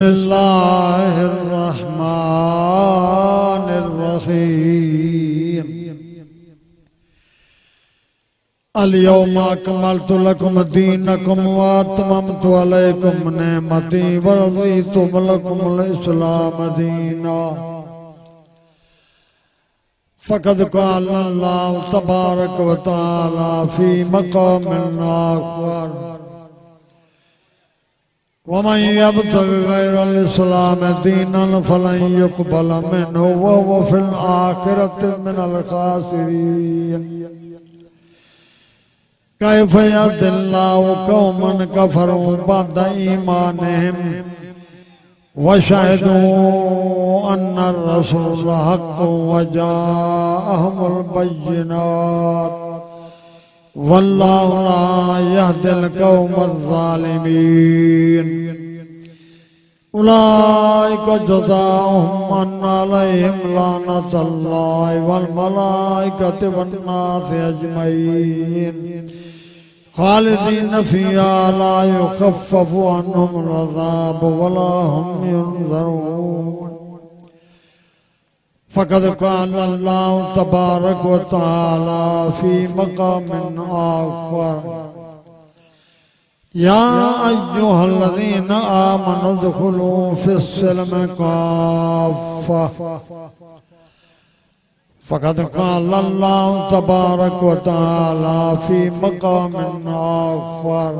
बिस्मिल्लाहिर्रहमानिर्रहीम। अल-यौमा अकमलतु लकुम दीनकुम व अतममतु अलैकुम निअमती व रज़ीतु लकुमुल इस्लाम दीना। फ़क़द क़ाल अल्लाहु तबारक व तआला फ़ी मक़ामिन आख़र वमन यब्तग़ि ग़ैरल इस्लाम दीनन फ़लन युक़बल मिन्हु व हुव फ़िल आख़िरति मिनल ख़ासिरीन। कैफ़ यहदिल्लाहु क़ौमन कफ़रू बअद ईमानिहिम व शहिदू अन्नर रसूल हक़्क़ुन व जाअहुमुल बय्यिनात वल्लाहु ला यहदिल क़ौमज़ ज़ालिमीन। उलाइका जज़ाओहुम अन्ना अलैहिम लानतुल्लाहि वल मलाइकति वन नासि अजमईन खालिदीन फ़ीहा ला युख़फ़फ़ु अन्हुमुल अज़ाब वला हुम युनज़रून। फ़क़द क़ाल अल्लाहु तबारक व तआला फ़ी मक़ामिन आख़र या अय्युहल्लज़ीना आमनु उद्ख़ुलू फ़िस्सिल्मि काफ़्फ़ा। फ़क़द क़ाल अल्लाहु तबारक व तआला फ़ी मक़ामिन आख़र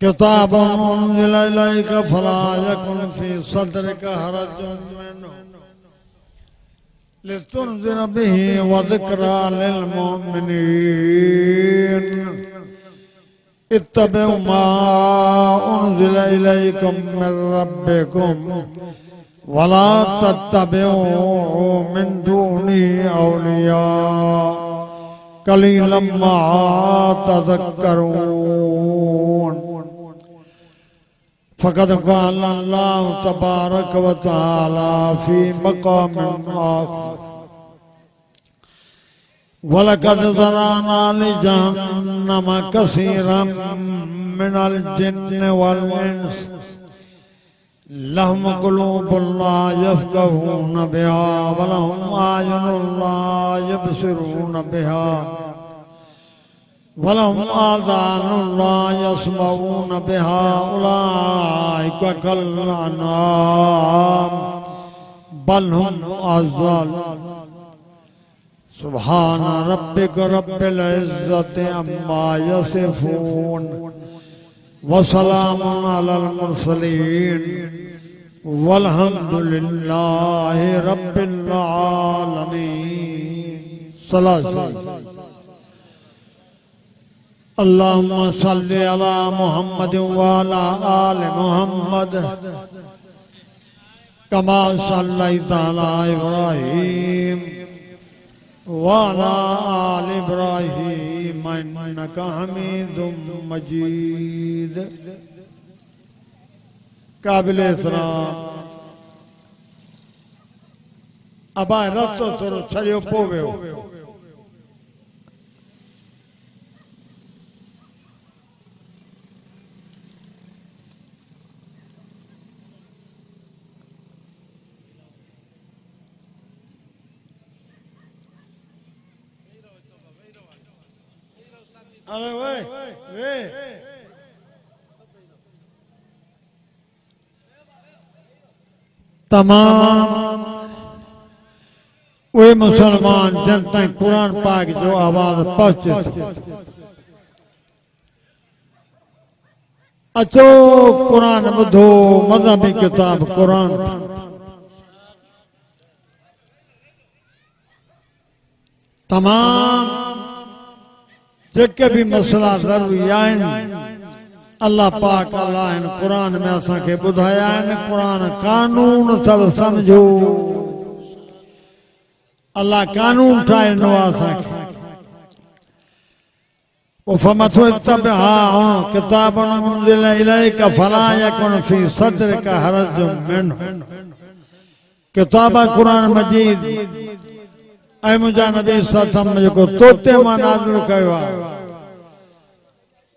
किताबुन उन्ज़िला इलैका फ़ला यकुन फ़ी सद्रिका हरजुन मिन्हु लितुनज़िर बिही व ज़िक्रा लिलमुमिनीन। इत्तबिउ मा उन्ज़िला इलैकुम मिन रब्बिकुम वला तत्तबिउ मिन दूनी औलिया क़लीलन मा तज़क्करून। फ़क़द क़ाल अल्लाहु तबारक व तआला फ़ी मक़ामिन आख़र वलक़द ज़रअना लिजहन्नम कसीरम मिनल जिन्न वल इंस लहुम क़ुलूबुन ला यफ़क़हून बिहा व लहुम आयुनुन ला यब्सिरून बिहा वलहुम आज़ानुन ला यस्मऊन बिहा उलाइका कल अनआम बल हुम अज़ल। सुब्हान रब्बिका रब्बिल इज़्ज़ति अम्मा यसिफून व सलामुन अलल मुरसलीन वल्हम्दुलिल्लाहि रब्बिल आलमीन। सल्लल्लाहु अल्लाहुम्मा सल्लि अला मुहम्मद व अला आलि मुहम्मद कमा सल्लैता अला इब्राहीम व अला आलि इब्राहीम इन्नका हमीदुम मजीद। काबिले इहतराम अबा रस्तो थोरो छड़ियो पोइ वियो। अरे वे तमाम वे मुसलमान जनता कुरान पाक जो आवाज पहुंचे अचो कुरान ॿुधो मज़हबी किताब कुरान तमाम जेके भी मसला ज़रूरी आहिनि अल्लाह पाक अल्लाह इन कुरान में असांखे ॿुधाया आहिनि। कुरान कानून सब समझो अल्लाह कानून ठाहे ॾिनो आहे असांखे। फमथो इत्तबिअ किताबन उन्ज़िला इलैका फला यकुन फ़ी सद्रिका हरजुन मिन्हु। किताब कुरान मजीद ऐं मुंहिंजा नबी सल्लल्लाहु अलैहि वसल्लम जेको तोते मां नाज़िल कयो आहे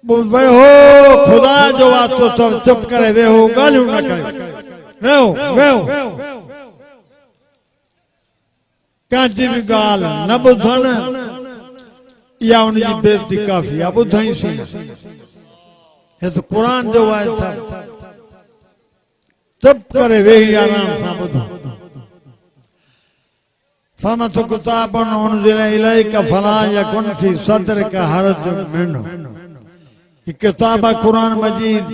वे हो खुदा जो वास्तो सब चुप करे वे हो गालियूं न कयो वेहो वेहो कंहिंजी बि ॻाल्हि न ॿुधण इहा उनजी बेइज़ती काफ़ी आहे ॿुधई सी हे त क़ुर जो आहे चुप करे वेही आराम सां ॿुधो फमत किताबन उनज़िल इलैका फला यकुन फी सदरिका हरज मिन्हु कि किताब क़ुर मजीद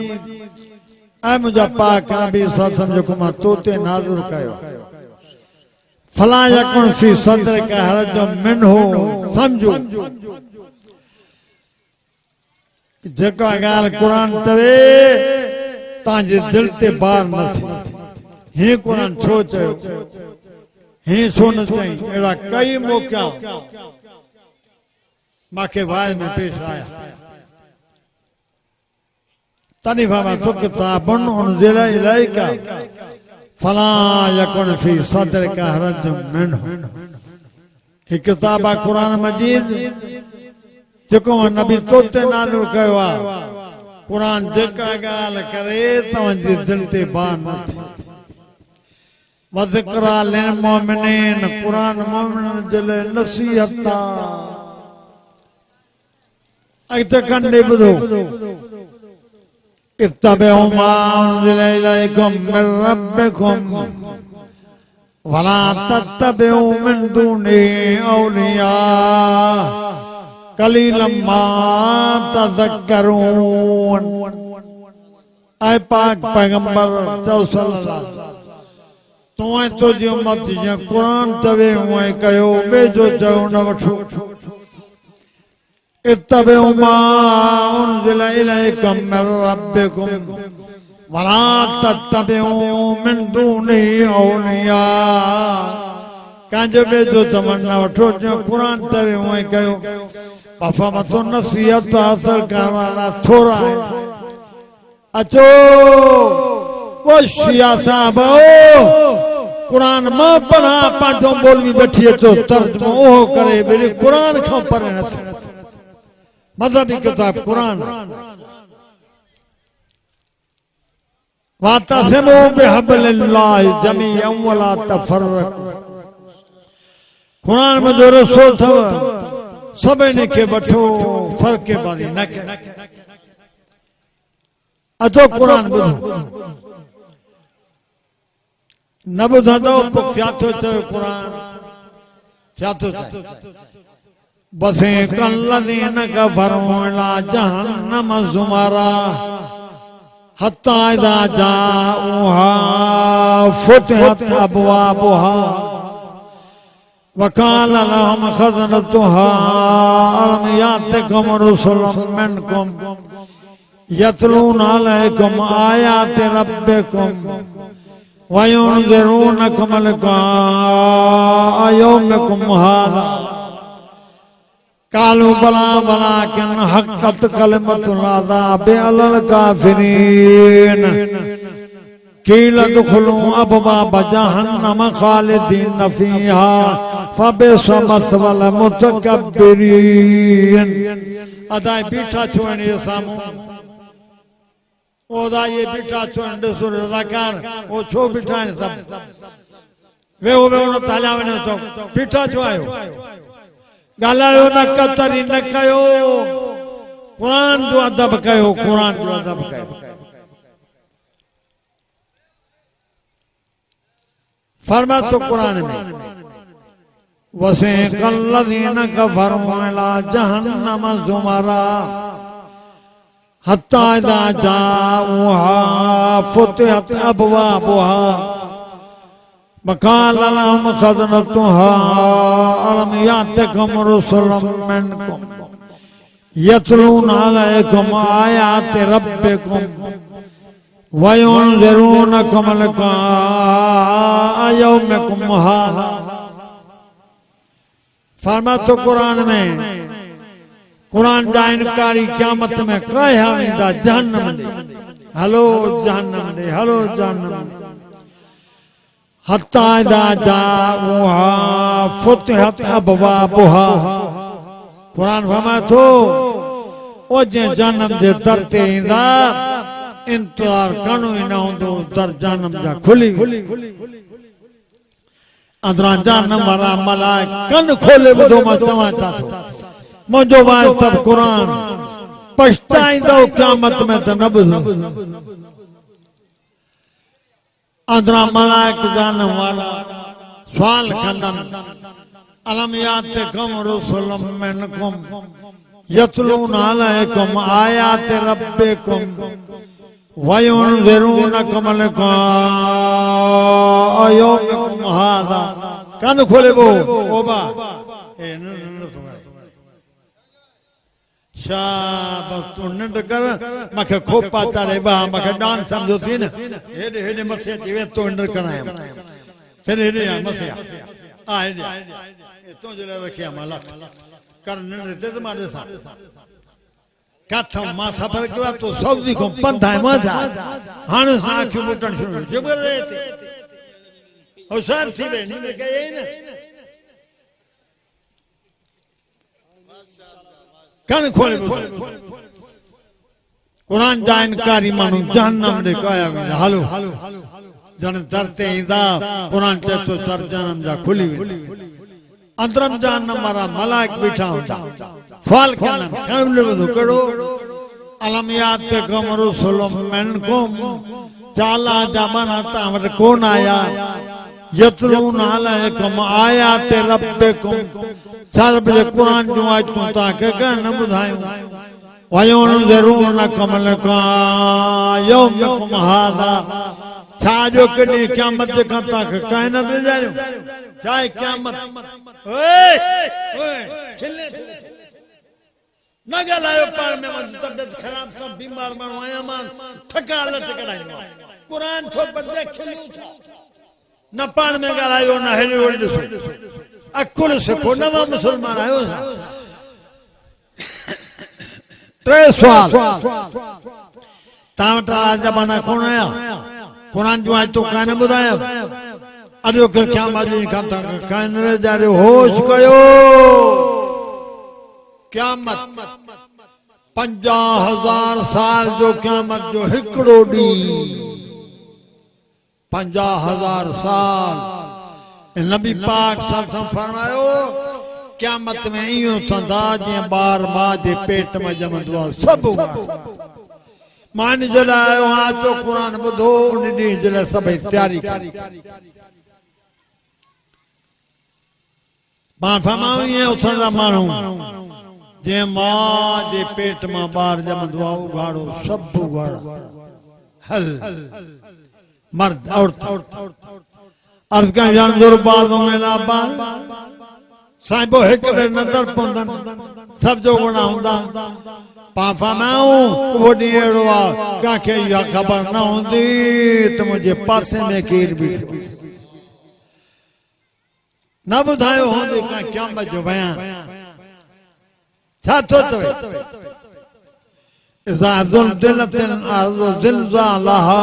ऐं मुंहिंजा पाक नबी सल्लल्लाहु जेको मां तो ते नाज़िल कयो फला यकुन फी सदरिका हरज मिन्हु समझो जेका ॻाल्हि क़ुर चवे तव्हांजे दिल ते बार न थिए हीअ क़ुर छो चयो हीअ छो न चई अहिड़ा कई मौक़ा मूंखे वाय में पेश आया तॾहिं फरमातो किताबुन उनज़िल इलैका फला यकुन फी सदरिका हरज मिन्हु ही किताब आहे क़ुर मजीद जेको नबी तो ते नाज़िल कयो आहे क़ुर जेका ॻाल्हि करे तव्हांजी दिल ते बार न थिए वज़िक्रा लिल मोमिनीन क़ुर मोमिननि जे लाइ नसीहत आहे अॻिते कंदे ॿुधो इत्तबिउ मा उनज़िल इलैकुम मिन रब्बिकुम वला तत्तबिउ मिन दूनिही औलिया कलीलन मा तज़क्करून ऐ पाक पैगंबर चओ सल्लल्लाहु तूं ऐं तुंहिंजी उम्मत जीअं क़ुर चवे हूअं कयो ॿिए जो चयो न वठो इत्तबिउ मा उनज़िल इलैकुम मिन रब्बिकुम वला तत्तबिउ मिन दूनिही औलिया कंहिंजो ॿिए जो चवण न वठो जीअं क़ुर चवे हूअं कयो फमतो नसीहत हासिल करण वारा थोरा आहिनि अचो वो शिया साहब क़ुर मां पढ़ा पाठो बोलवी बैठी अचो तर्जुमो ओहो करे वरी क़ुर खां परे न थियो मज़हबी किताब क़ुर वातसिमू बिहब्लिल्लाहि जमीअन वला तफर्रक़ू क़ुर में जो रसो अथव सभिनी खे वठो फ़र्क़ेबाज़ी न कयो अचो क़ुर ॿुधो न ॿुधंदो पोइ छा थो चए क़ुर छा थो चए वसीक़ल्लज़ीन कफ़रू इला जहन्नम ज़ुमरा हत्ता इज़ा जाऊहा फुतिहत अबवाबुहा वकाल लहुम खज़नतुहा अलम यातिकुम रुसुलुम मिनकुम यतलूना अलैकुम आयाति रब्बिकुम वयुनज़िरूनकुम लिक़ाअ यौमिकुम हाज़ा कालू बला वलाकिन हक़्क़त कलिमतुल अज़ाबि अलल काफ़िरीन कील दुखुलू अबवाब जहन्नम खालिदीन फीहा फबिस मसवल मुतकब्बिरीन अदाए बीठा छो आहिनि इहे साम्हूं ओदा ये बीठा छो आहिनि ॾिसो रज़ाकार ओ छो बीठा आहिनि सभु वेहो वेहो न हलिया वञो छो बीठा छो आहियो ॻाल्हायो न कतरी न कयो क़ुर जो अदब कयो क़ुर जो अदब कयो फरमातो क़ुर में वसीक़ल्लज़ीन कफ़रू इला जहन्नम ज़ुमरा हत्ता इज़ा जाऊहा फुतिहत अबवाबुहा वकाल लहुम खज़नतुहा अलम यातिकुम रुसुलुम मिनकुम यतलूना अलैकुम आयाति रब्बिकुम वयुनज़िरूनकुम लिक़ाअ यौमिकुम हाज़ा फरमातो क़ुर में क़ुर जा इनकारी क़यामत में कया वेंदा जहन्नम ॾे हलो जहन्नम ॾे हलो जहन्नम हत्ता इज़ा जाऊहा फुतिहत अबवाबुहा क़ुर फरमाए थो ओ जे जन्म जे दर ते ईंदा इंतजार करणो ई न हूंदो दर जन्म जा खुली अंदरां जन्म वारा मलाइक कन खोले ॿुधो मां चवां था थो मुंहिंजो वास्तव क़ुरान पछताईंदो क़यामत में त न ॿुधो अंदरां मलाइक जन्म वारा सवाल कंदनि अलम यातिकुम रुसुलुम मिनकुम यतलून अलैकुम आयात रब्बिकुम वयुनज़िरूनकुम लिक़ाअ यौमिकुम हाज़ा कान खोले वो ओबा ए न शाबाश तू निंड कर मखे खोपा चढ़े बा मखे डांस समझो थी न हेडे हेडे मथे अची वे तो निंड कराया हेडे हेडे मथे आ हेडे तो जे रखिया माला कर निंड ते मारे सा काथम मां सफर किया तो सब्जी को पंधा मजा हाने आंख मुटन शुरू जबर रहते होशियार थी वे नी में गए न कन खोले कुरान जा इनकारी मानू जहन्नम दे कया हलो जन दरते इंदा कुरान ते तो दर जन्म जा खुली अंदरम जहन्नम वाला मलाइक बैठा होता सवाल करना कन ले कड़ो अलम यातिकुम रुसुलुम मिनकुम चाला जमाना तामर कौन आया यतलून अलैकुम आयात रब्बिकुम सर्ब जे कुरान जो आयतूं ताके न बुधायूं वयुनज़िरूनकुम लिक़ाअ यौमिकुम हाज़ा छा जो कॾहिं क़यामत जे खां ताके काहे न ॾिजायूं छा आहे क़यामत ओए ओए छिले न ॻाल्हायो पाण में मुंहिंजी तबियत ख़राब सब बीमार माण्हू आहियां मां ठका लट कढाईंदो क़ुरान थो पढ़े खिलूं था न पाण में ॻाल्हायो न हेॾे होॾे ॾिसो अकुल सिखो नवा मुसलमान आयो टे सवाल तव्हां वटि जमाना कोन आया कुरान जो आयतो कान ॿुधाया अॼो के क़यामत जी खां कान जारे होश कयो क़यामत 50,000 साल जो क़यामत जो हिकड़ो ॾींहुं 50,000 साल नबी पाक सल्लल्लाहु फरमायो क़यामत में इयो थंदा जे बार मां जे पेट में जमंदो सब मान जलायो आ तो कुरान ॿुधो उन ॾींहुं जे लाइ सभई तयारी करी पाण फरमायो इहे उथंदा माण्हू जे मां जे पेट में ॿार जमंदो आहे उघाड़ो सब उघाड़ा हल मर्द औरत अर्ज का जानवर बादों में लाबा साहिबो एक बेर नजर पवंदन सब जो गुणा हुंदा पापा मां वो ॾींहुं आ काके इहा ख़बर न हूंदी त मुंहिंजे पासे में केर बीठो न ॿुधायो हूंदो का क़यामत जो बयान छा थो चवे इज़ा ज़ुलज़िलतिल अर्ज़ु ज़िलज़ालहा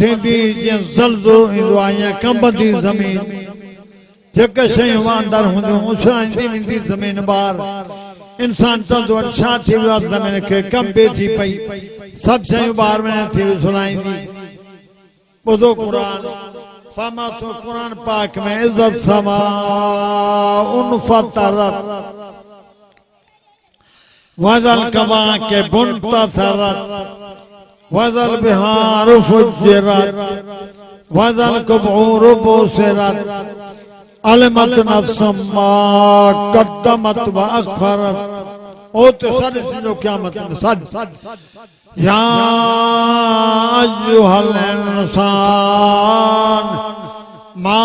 थींदी जीअं ज़लज़लो ईंदो आहे ईअं कंबंदी ज़मीन जेके शयूं वांदर हूंदियूं उछलाईंदी वेंदी ज़मीन ॿार इंसान चवंदो आहे छा थी वियो आहे ज़मीन खे कंबे थी पई सभु शयूं ॿार में थी उछलाईंदी ॿुधो क़ुरान फमा तो कुरान पाक में इज्जत समा उन फतरत वज़ल कवा के बुनतसरत वज़ल बिहार फुज्जिरत वज़ल कुबूर बुसिरत अलमत नफ्सम मा कद्दमत व अखरत ओ तो सद सिनो क़यामत में सद या अय्युहल इंसान मा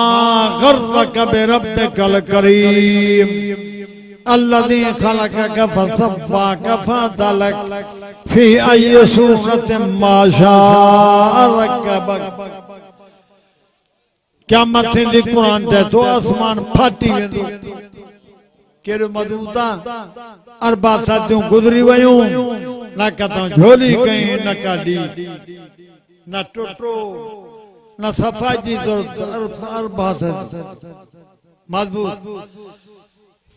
गर्रक बिरब्बिकल करीम अल्लज़ी खलक़क फसव्वाक फअदलक फी अय्यि सूरतिन मा शाअ रकबक क़यामत थींदी क़ुरान ते तो आसमान फाटी वेंदो केड़ो मदूदा अरबा सदियूं गुज़री वयूं न कतो झोली कई न काडी न टुटो न सफाई जी जरूरत अरबा से मजबूत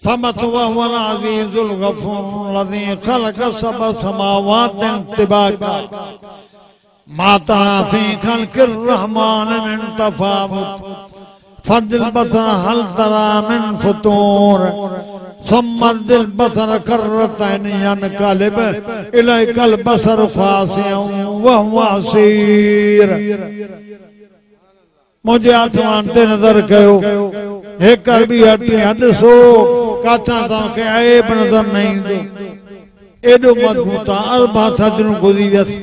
फमत वहुव अज़ीज़ुल गफ़ूर लज़ी खलक़ सबअ समावातिन तिबाक़ा मा तरा फ़ी ख़ल्क़िर रहमान मिन तफ़ावुत फर्जिल बसर हल तरा मिन फुतूर सम्मर्जिल बसर कर्रतैन यनक़लिब इलैकल बसर ख़ासिअन वहुव हसीर मुझे आसमान ते नजर कयो एक अरबी हटी हदसो काथा तव्हांखे ऐब नजर न ईंदो एॾो मज़बूत आहे अरबा सजनूं गुज़री वियसि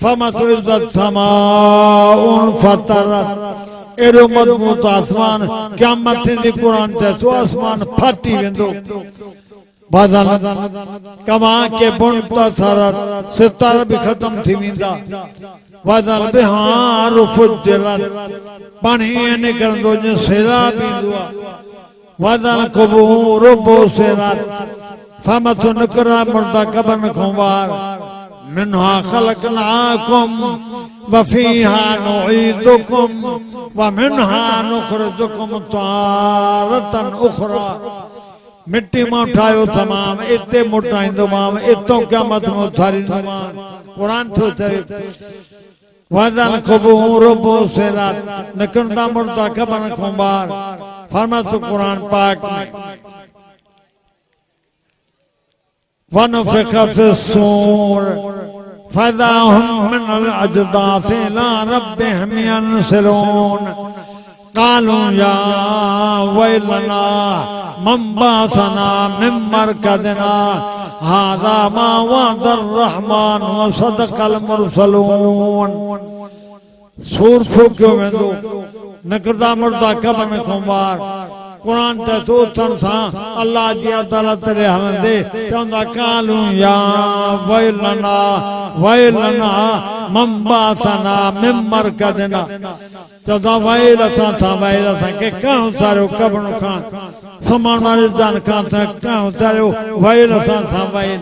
फमसुइज़त समाउन फतरत एॾो मज़बूत आसमान क़यामत थींदी क़ुरान चए थो आसमान फाटी वेंदो बदल कमा के मुंतसरत सितारा भी ख़त्म थी वेंदा वज़ल बिहार फुज्जिरत पाणी निकिरंदो जीअं सैलाब ईंदो आहे वज़ल क़ुबूर बुसिरत फमसु निकिरा मुर्दा क़ब्रनि खां ॿाहिरि मिन्हा ख़लक़नाकुम व फ़ीहा नुईदुकुम व मिन्हा नुख़रिजुकुम तारतन उख़रा मिट्टी मां ठाहियो तमाम इते मोटाईंदोमांव इतो क़यामत में उथारींदोमांव क़ुरान थो चए वज़ल क़ुबूर बुसिरत निकिरंदा मुर्दा क़ब्रनि खां ॿाहिरि फरमातो क़ुरान पाक में वनुफ़िख़ फ़िस्सूर फ़इज़ा हुम मिनल अजदाथि इला रब्बिहिम यनसिलून क़ालू या वैलना मन बअसना मिन मरकदिना हाज़ा मा वअदर रहमान व सदक़ल मुरसलून सूर फूकियो वेंदो निकिरंदा मुर्दा क़ब्रनि खां ॿाहिरि क़ुरान ते उथण सां अल्लाह जी अदालत ॾे हलंदे चवंदा कालू या वैलना वैलना मन बअसना मिन मरकदिना चवंदा वैल असां सां वैल असांखे कंहिं उथारियो क़ब्र खां सुम्हण वारे जान खां कंहिं उथारियो वैल असां सां वैल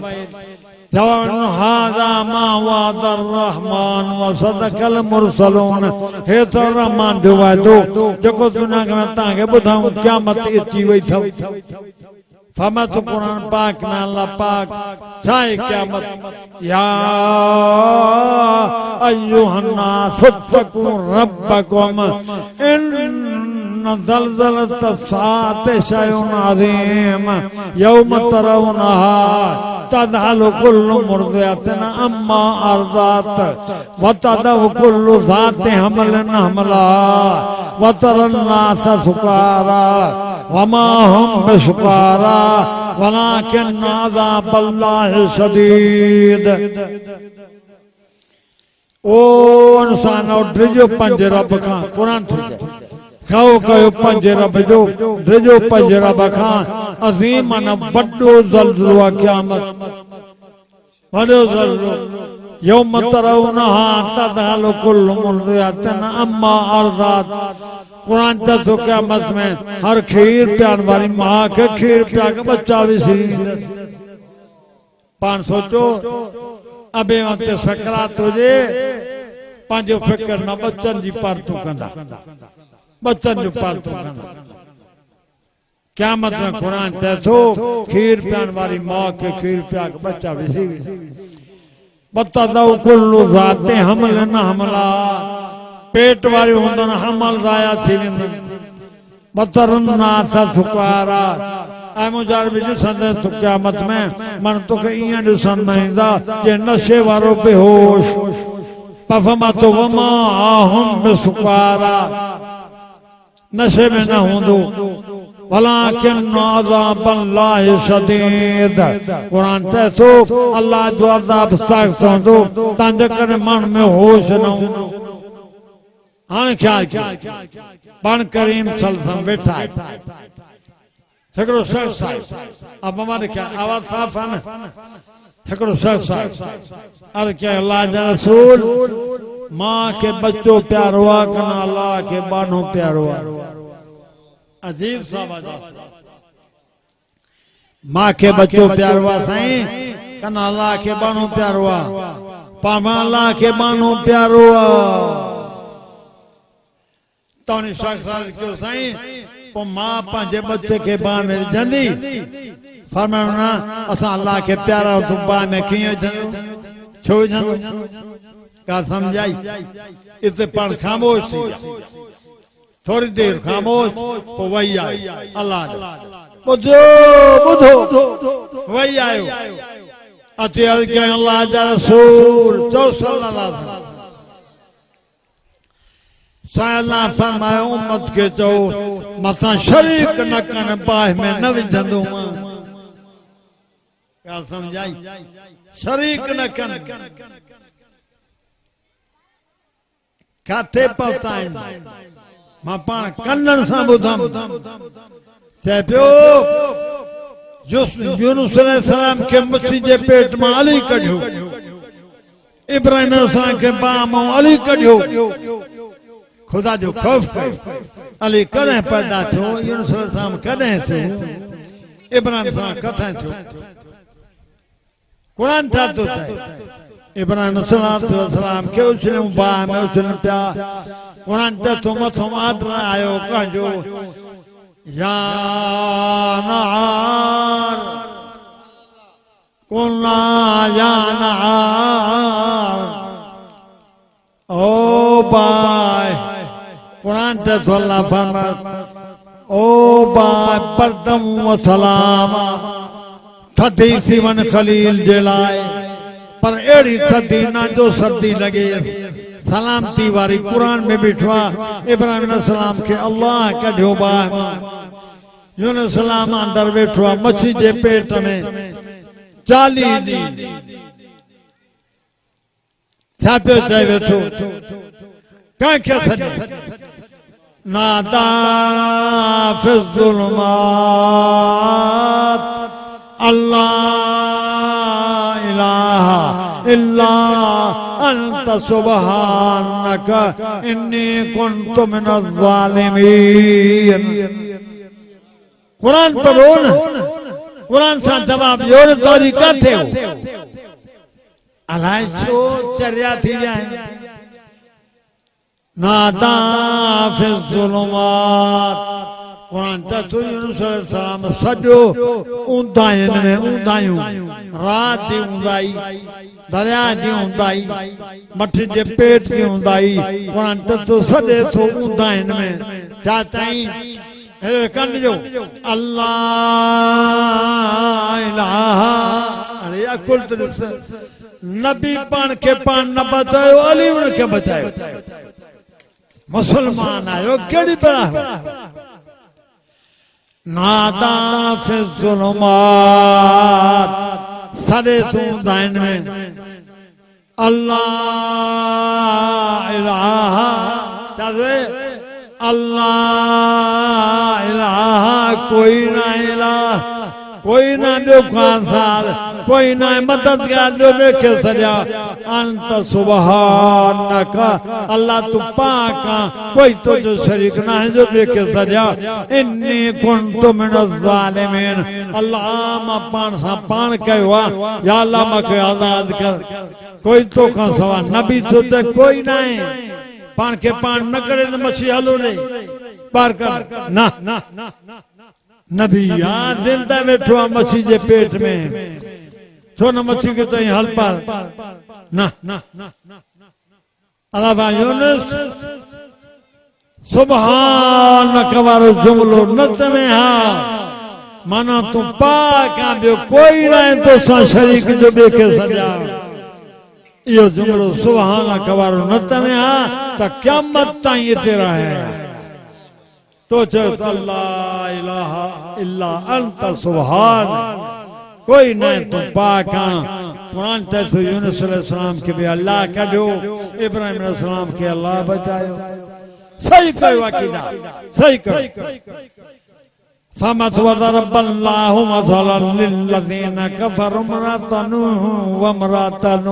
जवाब हाज़ा मा वअदर रहमान व सदक़ल मुरसलून हे तो रहमान जो वाइदो जेको दुनिया में तव्हांखे ॿुधाऊं क़यामत अची वई अथव फमत क़ुरान पाक में अल्लाह पाक छा आहे क़यामत या अय्युहन्नास इत्तक़ू रब्बकुम इन्न ज़लज़लत अस्साअति शैउन अज़ीम यौम तरौनहा तज़हलु कुल्लु मुर्दिअतिन अम्मा अर्ज़अत व तदउ कुल्लु ज़ाति हमलिन हमलहा व तरन नास सुकारा व मा हुम बिसुकारा वलाकिन अज़ाबल्लाहि शदीद ओ इंसान ड्रिजो पंज रब खां क़ुरान थो चए खाओ कयो पंज रब जो ड्रिजो पंज रब खां अज़ीम माना वॾो ज़लज़लो आहे क़यामत वॾो ज़लज़लो यौम तरौनहा तज़हलु कुल्लु मुर्दिअतिन अम्मा अर्ज़अत क़ुरान चए थो क़यामत में हर खीर पियाण वारी मां खे खीर पिया के बच्चा विसरी पाण सोचो अबे वते सकरात हुजे पंहिंजो फिक्र न बच्चन जी पारतू कंदा बच्चन जो पालतू कंदा क़यामत में क़ुरान चए थो खीर पियाण वारी मां के खीर पिया के बच्चा विसी बतदउ कुल्लु ज़ाति हमलिन हमला पेट वारी हूंदन हमल ज़ाया थी वेंदन बतरन नास सुकारा ऐं मुंहिंजा बि ॾिसंदे तूं क़यामत में मन तोखे ईअं ॾिसण न ईंदा जे नशे वारो बेहोश पफमतो वमा हुम बिसुकारा नशे में न हूंदो वलाकिन अज़ाबल्लाहि शदीद क़ुरान चए थो अल्लाह जो अज़ाब सख़्त हूंदो तंहिंजे करे मन में होश न हूंदो हाणे ख्याल कयो पाण करीम सल्लल्लाहु वेठा हिकिड़ो शख़्स आहे अब हमारे क्या आवाज साफ़ है न हिकिड़ो शख़्स आहे अर्ज़ कयो अल्लाह जा रसूल मां के बच्चो प्यारो आहे कन अल्लाह के बानो प्यारो आहे अजीब सा मां के बच्चो प्यारो आहे साईं कन अल्लाह के बानो प्यारो आहे पामा अल्लाह के बानो प्यारो आहे तौनी शख्स क्यों साईं पो मां पंहिंजे बच्चे के बाण में विझंदी फरमायो ना असां अल्लाह के प्यारा तू बाण में कीअं विझंदो छो विझंदो का समझाई इते पण खामोश थी विया थोड़ी देर खामोश पो वही आयो अल्लाह ॿुधो ॿुधो वही आयो अचे अर्ज़ कयईं अल्लाह जा रसूल चओ सल्लल्लाहु अलैहि वसल्लम अल्लाह फरमायो उम्मत के चओ मसां शरीक न कन बाह में न विझंदो क्या समझाई शरीक न कन काथे पहुताइन मां पाण कन्नन सां ॿुधम चए पियो यूनुस अलैहिस्सलाम के मच्छी जे पेट मां अली कढियो इब्राहिम अलैहिस्सलाम के बाह मां अली कढियो खुदा जो खौफ कयो अली कॾहिं पैदा थियो यूनुस अलैहिस्सलाम कॾहिं थियो इब्राहिम सां कथां थियो कुरान छा थो चए इब्राहिम अलैहिस्सलाम के उसने बाह में उसने पिया कुरान ते तो मथो आर्डर आयो कहजो या नार कुलना या नार ओ बाय कुरान ते तो अल्लाह फरमाए ओ बाय बरदम व सलाम थदी सी वन खलील जे लाए पर एड़ी थदी ना जो सर्दी लगे सलामती वारी कुरान में बिठवा इब्राहिम अलैहिस्सलाम के अल्लाह कढियो बाह यूनुस अलैहिस्सलाम अंदर बैठवा मच्छी जे पेट में 40 ॾींहं छा पियो चए वेठो कंहिंखे सॾे नादा फि ज़ुलुमात अल्लाह इलाहा इल्ला अंत सुबहानक इन्नी कुन्तु मिनज़ ज़ालिमीन कुरान पढ़ो न कुरान सां जवाब ॾियो न तोरी किथे हो अलाए छो चरिया थी विया आहिनि नादा फि ज़ुलुमात कुरान त यूनुस अलैहिस्सलाम सॼो ऊंदाहिन में ऊंदाहियूं रात जी ऊंदाई दरिया जी ऊंदाई मठ जे पेट जी ऊंदाई कुरान त सॼे थो ऊंदाहिन में छा चई कन जो अल्लाह इलाहा अरे अकुल तो नबी पान के पान न बचायो अली उनके बचायो मुसलमान आयो केड़ी बड़ा नादा फि ज़ुलुमात सदे ऊंदाहिन में अल्लाह इलाहा चवे अल्लाह इलाहा कोई ना इलाह कोई ना ॿियो खांसार कोई ना मददगार ॿियो वेखे सॼा अंत सुबहानक अल्लाह तू पाक आ कोई तुझो शरीक ना है जो वेखे सॼा इन्नी कुन्तु मिनज़ ज़ालिमीन अल्लाह मां पाण सां पाण कयो आ या अल्लाह मूंखे आज़ाद कर कोई तोखां सवा नबी छो त कोई ना है पाण के पाण न करे त मछी हलो नहीं पार कर ना नबी याद जिंदा बैठो मछी जे पेट में छो न मछी के तई हल पार ना अल्लाह भाई यूनुस सुबहानक वारो जुमलो नत में हा माना तू पाक आ ॿियो कोई न आहे तोसां शरीक जो ॿिए खे सॼा यो जुमलो सुबहानक वारो नत में हा त क़यामत ताईं हिते रहे तो चयो अल्लाह इलाहा इल्ला अंत सुबहान कोई न तू पाक आ कुरान ते यूनुस अलैहिस्सलाम के भी अल्लाह कढियो इब्राहिम अलैहिस्सलाम के अल्लाह बचायो सही कयो अकीदा सही कयो फमत वज़रब अल्लाहु मज़लन लिल्लज़ीना कफ़रू इम्रअतन व इम्रअतन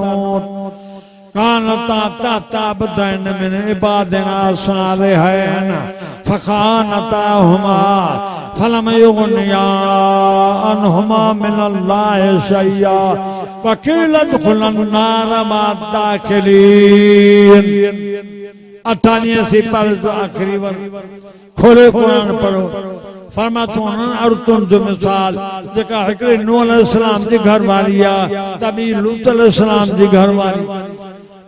कानता ताता अब्दैन मिन इबादिना सालिहीन फखानताहुमा फलम युगनिया अन्हुमा मिनल्लाहि शय्या वकील उदखुलन नार मा दाखिलीन अठानी सी पर तो आखिरी वर खोले कुरान पढ़ो फरमा तो और तुम जो मिसाल जेका हिकड़े नूह अलैहिस्सलाम जी घर वाली आ तबी लूत अलैहिस्सलाम जी घर वाली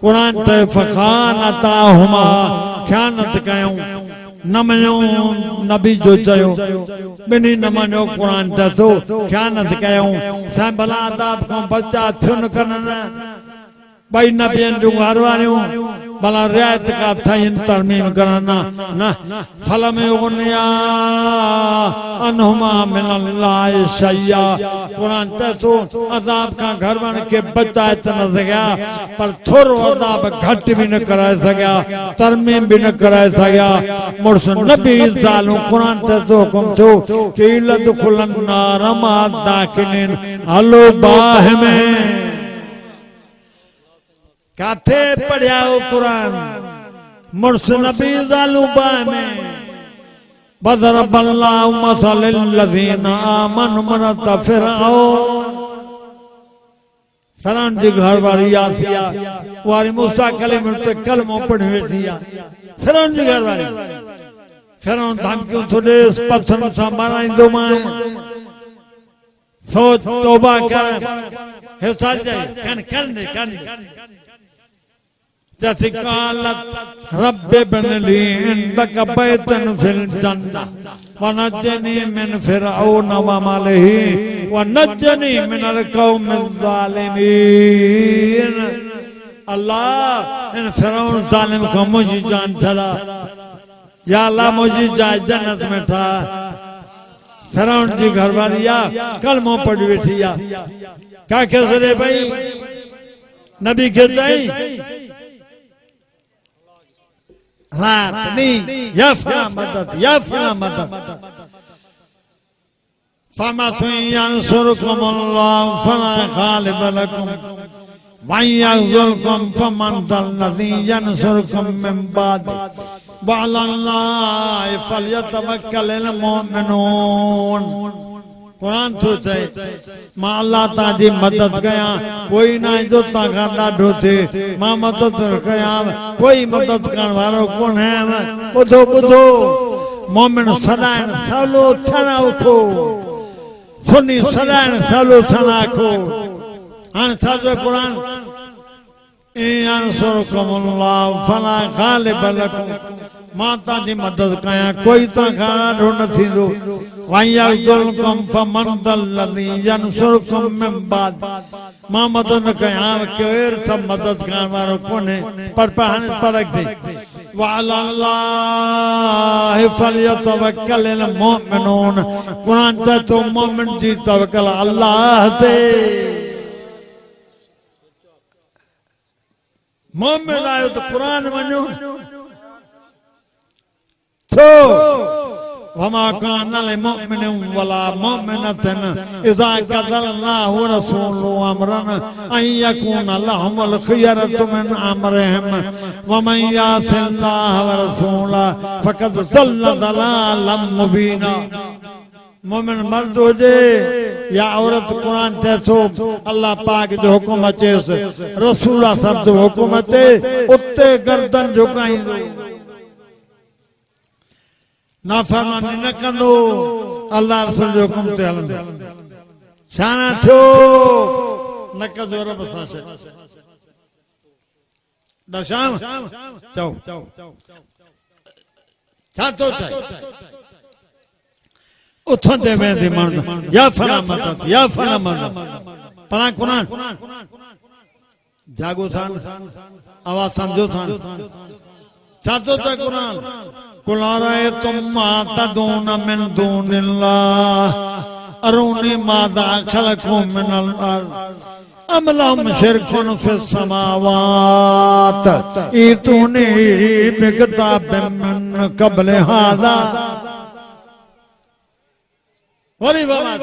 कुरान ते फखान अताहुमा ख़यानत कयूं न मञो नबी जो चयो बिनी न मञो कुरान ते तो ख़यानत कयूं सा भला अदाब को बचा थियुन कन भाई नबियन जो घर वालियूं भला रियायत का थइन तरमीम करना न फलम उगनिया अनहुमा मिनल्लाहि शैया कुरान ते तो अजाब का घर बन के बचाए त न सकिया पर थोरो अजाब घट भी न कराए सकिया तरमीम भी न कराए सकिया मुर्स नबी जालू कुरान ते तो हुकुम थियो कि लदखुलन नार मा दाखिलिन हलो बाह में काथे पढ़िया कुरान मुर्स नबी जालू बाह में बदरब अल्लाहु मसलिल लज़ीना आमनु मरत फिरौन जी घर वाली आसिया वारी मूसा कलीम ते कलमो पढ़ वेठिया फिरौन जी घर वाली फिरौन धमकियों थोड़े पत्थर सा माराइंदो मां सोच तौबा कर हिसा जाए कन जैसे कालत रब्बे बनली इंदक बैतन फिल जन्नह वनज्जनी मिन फिरऔन व मलिही वनज्जनी मिनल कौमिज़ ज़ालिमीन अल्लाह इन फिरौन जालिम को मुझी जान चला या अल्लाह मुझी जाए जन्नत में था फिरौन जी घर वालिया कलमों पढ़ बैठिया क्या कैसे रे भाई नबी के जाई रात नहीं या फला मदद फमा यंसुरकुम अल्लाह फला गालिब लकुम व यग़्ज़ुलकुम फमन ज़ल्लज़ी यंसुरकुम मिन बाद वअलल्लाहि फल्यतवक्कलिल मुमिनून कुरान तो चए मां अल्लाह ताजी मदद कया कोई ना जो ताका डाढो थे मां मदद कया कोई मदद करण वारो कोन है बुधो बुधो मोमिन सदान सालो थना उठो सुन्नी सदान सालो थना को हां साजो कुरान यंसुरकुमुल्लाह फला गालिब लकुम माता जी मदद कया कोई ताका डाढो न थींदो वयग़्ज़ुलकुम फमन ज़ल्लज़ी यंसुरकुम मिन बाद मां मदद न कया केर सब मदद करण वारो कोने पर हाणे फर्क थी वअलल्लाहि फल्यतवक्कलिल मुमिनून कुरान ते तो मोमिन जी तवक्कल अल्लाह ते मोमिन आयो तो कुरान वञो तो वमा कान लिमुमिनिन वला मुमिनतिन इज़ा क़ज़ल्लाहु व रसूलुहु अमरन अन यकून लहुमुल खियरतु मिन अमरिहिम व मन यासिल्लाह व रसूलहु फ़क़द ज़ल्ल ज़लालन मुबीना मोमिन मर्द हुजे या औरत कुरान ते तो अल्लाह पाक जो हुकुम अचेस रसूल सब जो हुकुम अचे उते गर्दन झुकाईंदो नाफरमानी न कंदो अल्लाह रसूल जो हुकुम ते हलंदो शाना थियो न कजो रब सां शे दशाम चओ छा तो चए उठंदे वेंदे मर्द या फला मदद पढ़ा कुरान जागो थान आवाज समझो थान छातो त कुरान कुल अरअयतुम मा तदून मिन दूनिल्लाह अरूनी मादा खलक़ू मिनल अर्ज़ अम लहुम शिरकुन फिस समावात ईतूनी बिकिताबिन मिन क़ब्ल हाज़ा वरी बाबा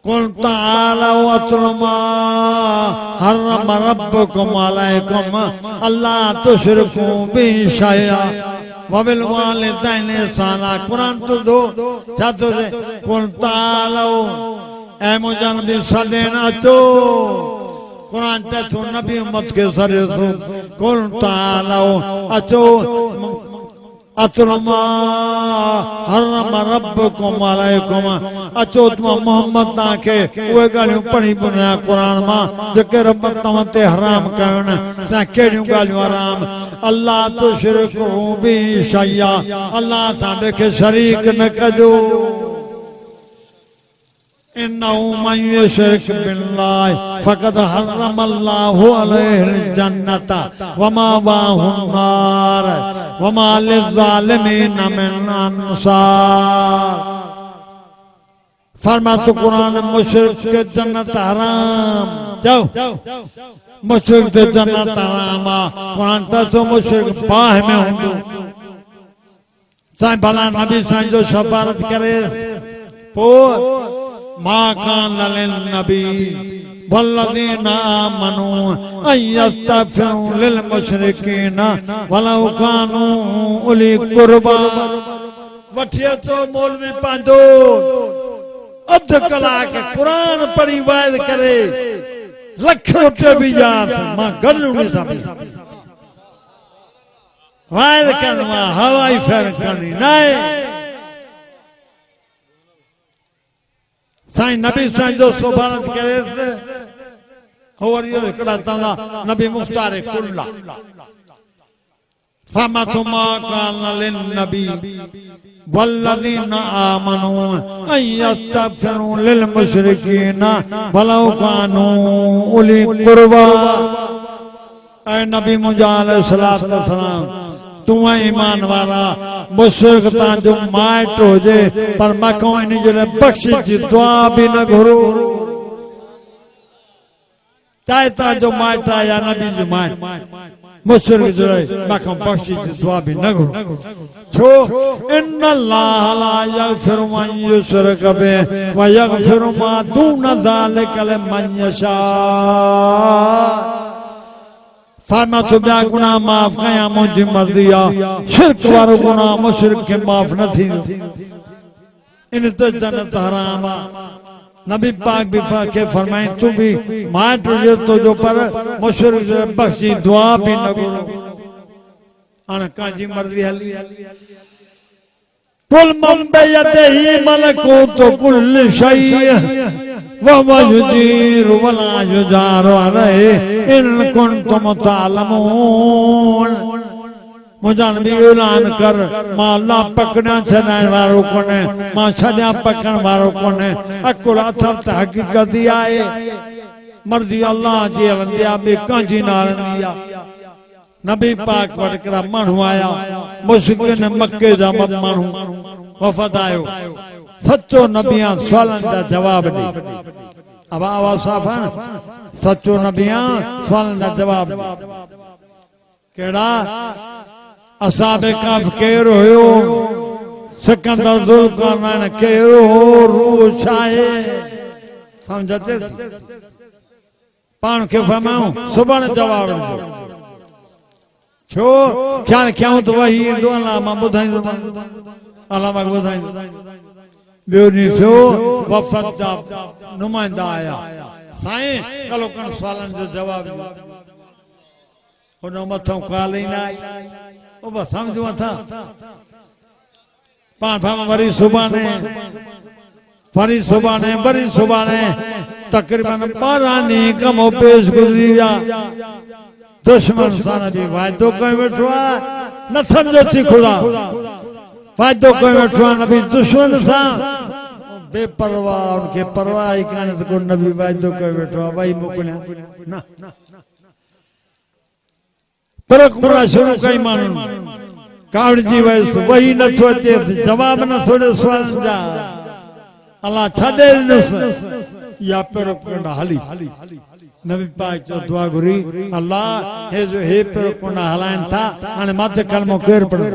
कुल तालौ अत्लु मा हर्रम रब्बुकुम अलैकुम अल्ला तुश्रिकू बिही शैआ व बिल वालिदैनि ihसाना कुरान तो दो छातो से कुल तालौ ए मुंहिंजा नबी सॾेन अचो कुरान ते थो नबी उम्मत के सरे सो कुल तालो अचो अतरमा हरम रब्बकुम अलैकुम अचो तुम मोहम्मद ताके उहे गालियूं पढ़ी बुना कुरान मां जेके रब तव्हां ते हराम कयो न ता केड़ियूं गालियूं हराम अल्लाह तो शिरक भी शैया अल्लाह सां के शरीक न कजो इन्नहु मन युशरिक बिल्लाह फक़द हर्रमल्लाहु अलैहिल जन्नता वमा वाहुन नार वमा लिज़्ज़ालिमीन मिन अंसार फरमातो कुरान मुशरिक के जन्नत हराम जाओ मुशरिक के जन्नत हराम कुरान तो मुशरिक बाह में हुंदो साईं भला नबी साईं जो शफारत करे पो मा कान लिन्नबी वल्लज़ीना आमनू अन यस्तग़फिरू लिल मुशरिकीन वलौ कानू उली कुर्बा वठियो तो मौलवी पांदो अध कलाक कुरान पढ़ी वाइद करे लख रुपया भी याद मां गल्लू नहीं समझ वाइद करना हवाई फेर करनी नहीं साईं नबी साईं जो सुभानत करे और ये हिकड़ा तंदा नबी मुख्तार कुल्ला फमतु मा कान लिन नबी वल्लज़ीना आमनू अन यस्तग़फिरू लिल मुशरिकीन वलौ कानू उली कुर्बा ऐ नबी मुजा अलैहिस्सलातु वस्सलाम तू ईमान वारा मुशरिक ता जो माइट हो जे पर मको इन जे बख्शिश जी दुआ भी न घुरो ताए ता जो माइट या नबी जो माइट मुशरिक जो मको बख्शिश जी दुआ भी न घुरो छो इन अल्लाह ला यगफिरु मन युशरिक बिहि व यगफिरु मा दून ज़ालिका लिमन यशा फरमा तो ब्या गुनाह माफ कया मुझी मर्जी आ शिरक वारो गुनाह मुशरिक के माफ न थी इन तो जन्नत हराम आ नबी पाक भी के फरमाए तू भी माट जो तो जो पर मुशरिक बख्शी दुआ भी न करो अन काजी मर्जी हली कुल मन बेयदिही मलकूतु कुल्लि शै वहुव युजीरु वला युजारु अलैहि इन कुंतुम तालमून मुझा नबी ऐलान कर मां अल्लाह पकड़ा छॾाइण वारो कोन्हे मां छॾिया पकड़ वारो कोन्हे अकुल अथव त हक़ीक़त ई आहे मर्ज़ी अल्लाह जी हलंदी आहे ॿिए कंहिंजी न हलंदी आहे नबी पाक वटि हिकिड़ा माण्हू आया मुश्किन मके जा माण्हू वफ़द आयो सचो नबिया सवालनि जा जवाब ॾे अब आवाज़ साफ़ आहे न सचो नबिया सवालनि जा जवाब ॾे कहिड़ा असाबे काफ केरु हुयो सिकंदर ज़ुल्क़रनैन केरु हो रूह छा आहे सम्झ अचे पाण खे फरमायूं सुभाणे जवाब ॾिजो छो ख्याल कयूं त वही ईंदो अलाह मां ॿुधाईंदोमांइ अलाह मां ॿुधाईंदो ॿियो ॾींहुं थियो वफ़द जा नुमाइंदा आया साईं कलो कण सवालनि जो जवाब हुन मथां ख़्याल ई न आई ओ बस समझो था पाण भाव वरी सुभाणे तकरीबन 12 ॾींहं कमो पेश गुज़री विया दुश्मन सां बि वाइदो कयो वेठो आहे न सम्झो थी खुदा वाइदो कयो वेठो आहे नबी दुश्मन सां बेपरवाह उनखे परवाह ई कान्हे त को नबी वाइदो कयो वेठो आहे वही मोकिलिया न पर कुरा शुरू कई माण्हुनि कावड़जी वयसि वही नथो अचे जवाब नथो ॾे सुवालनि जा अलाह छॾे ॾिनुसि या पहिरियों कोंडा हली नबी पाक जो दुआ घुरी अल्लाह हे जो हे पहिरियों कोंडा हलाइनि था हाणे मथे कलमो केरु पढ़े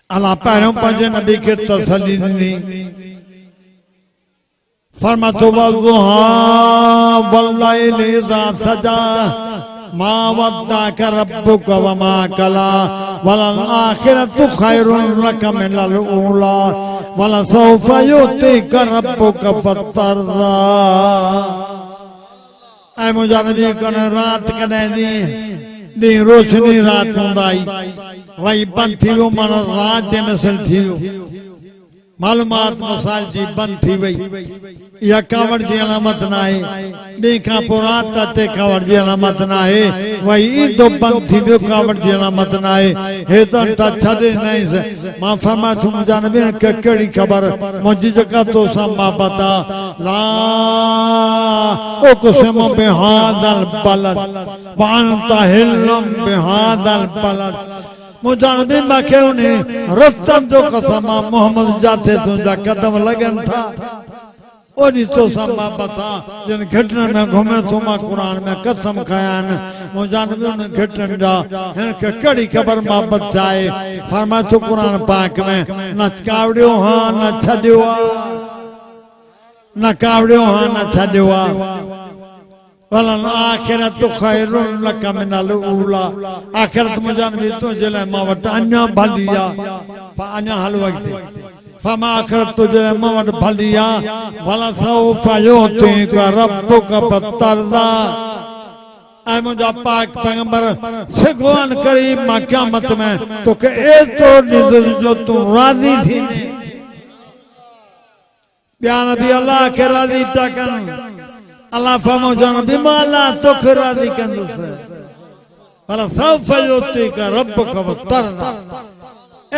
अल्लाह पहिरियों पंहिंजे नबी खे तसल्ली ॾिनी फरमातो वज़ुहा वल्लैलि इज़ा सजा मा वद्दाक रब्बुक वमा कला वलल आखिरतु खैरुन लक मिनल ऊला वलसौफ युतिक रब्बुक फतरदा ऐ मुंहिंजा नबी कन रात कॾहिं ॾींहुं रोशनी रात हूंदाई वही बंदि थी वियो माना रात जे मिसल थी वियो मालूमात मसाइल जी बंदि थी वई इहा कावड़ जी अलामत न आहे ॾींहं खां पोइ राति ते कावड़ जी अलामत न आहे वही ईंदो बंदि थी वियो कावड़ जी अलामत न आहे हे त छॾे ॾिनईंसि मां फरमायो थो मुंहिंजा नबी खे कहिड़ी ख़बर मुंहिंजी जेका तोसां मोहबत आहे ला उक़सिम बिहादल बलद वअंत हिल्लुम बिहादल बलद मुंहिंजा नबी मूंखे उन रस्तनि जो कसम आहे मोहम्मद जाते तुंहिंजा कदम लॻनि था ओॾी तोसां मोहबत आहे जिन घिटनि में घुमे थो मां क़ुर में कसम खया आहिनि मुंहिंजा नबी उन घिटनि जा हिन खे कहिड़ी ख़बर मोहबत आहे फरमाए थो क़ुर पाक में न कावड़ियो हा न छॾियो आहे न कावड़ियो हा न छॾियो आहे वलन आखिरत खैरुन लक मिनल ऊला आखिरत मुंहिंजा नबी तुंहिंजे लाइ मां वटि अञा भली आहे अञा हल वक़्तु फमा आखिरत तुंहिंजे लाइ मां वटि भली आहे वला सौफ युअतीक रब्बुक फतरदा ऐं मुंहिंजा पाक पैगंबर सिगवान करीम मां क़यामत में तोखे एतिरो ॾींदुसि जो तूं राज़ी थींदे ॿिया नबी अलाह खे राज़ी पिया कनि अल्लाह फरमायो नबी मां अल्लाह तोखे राज़ी कंदुसि भला सौफ युअतीक रब्बुक फतरदा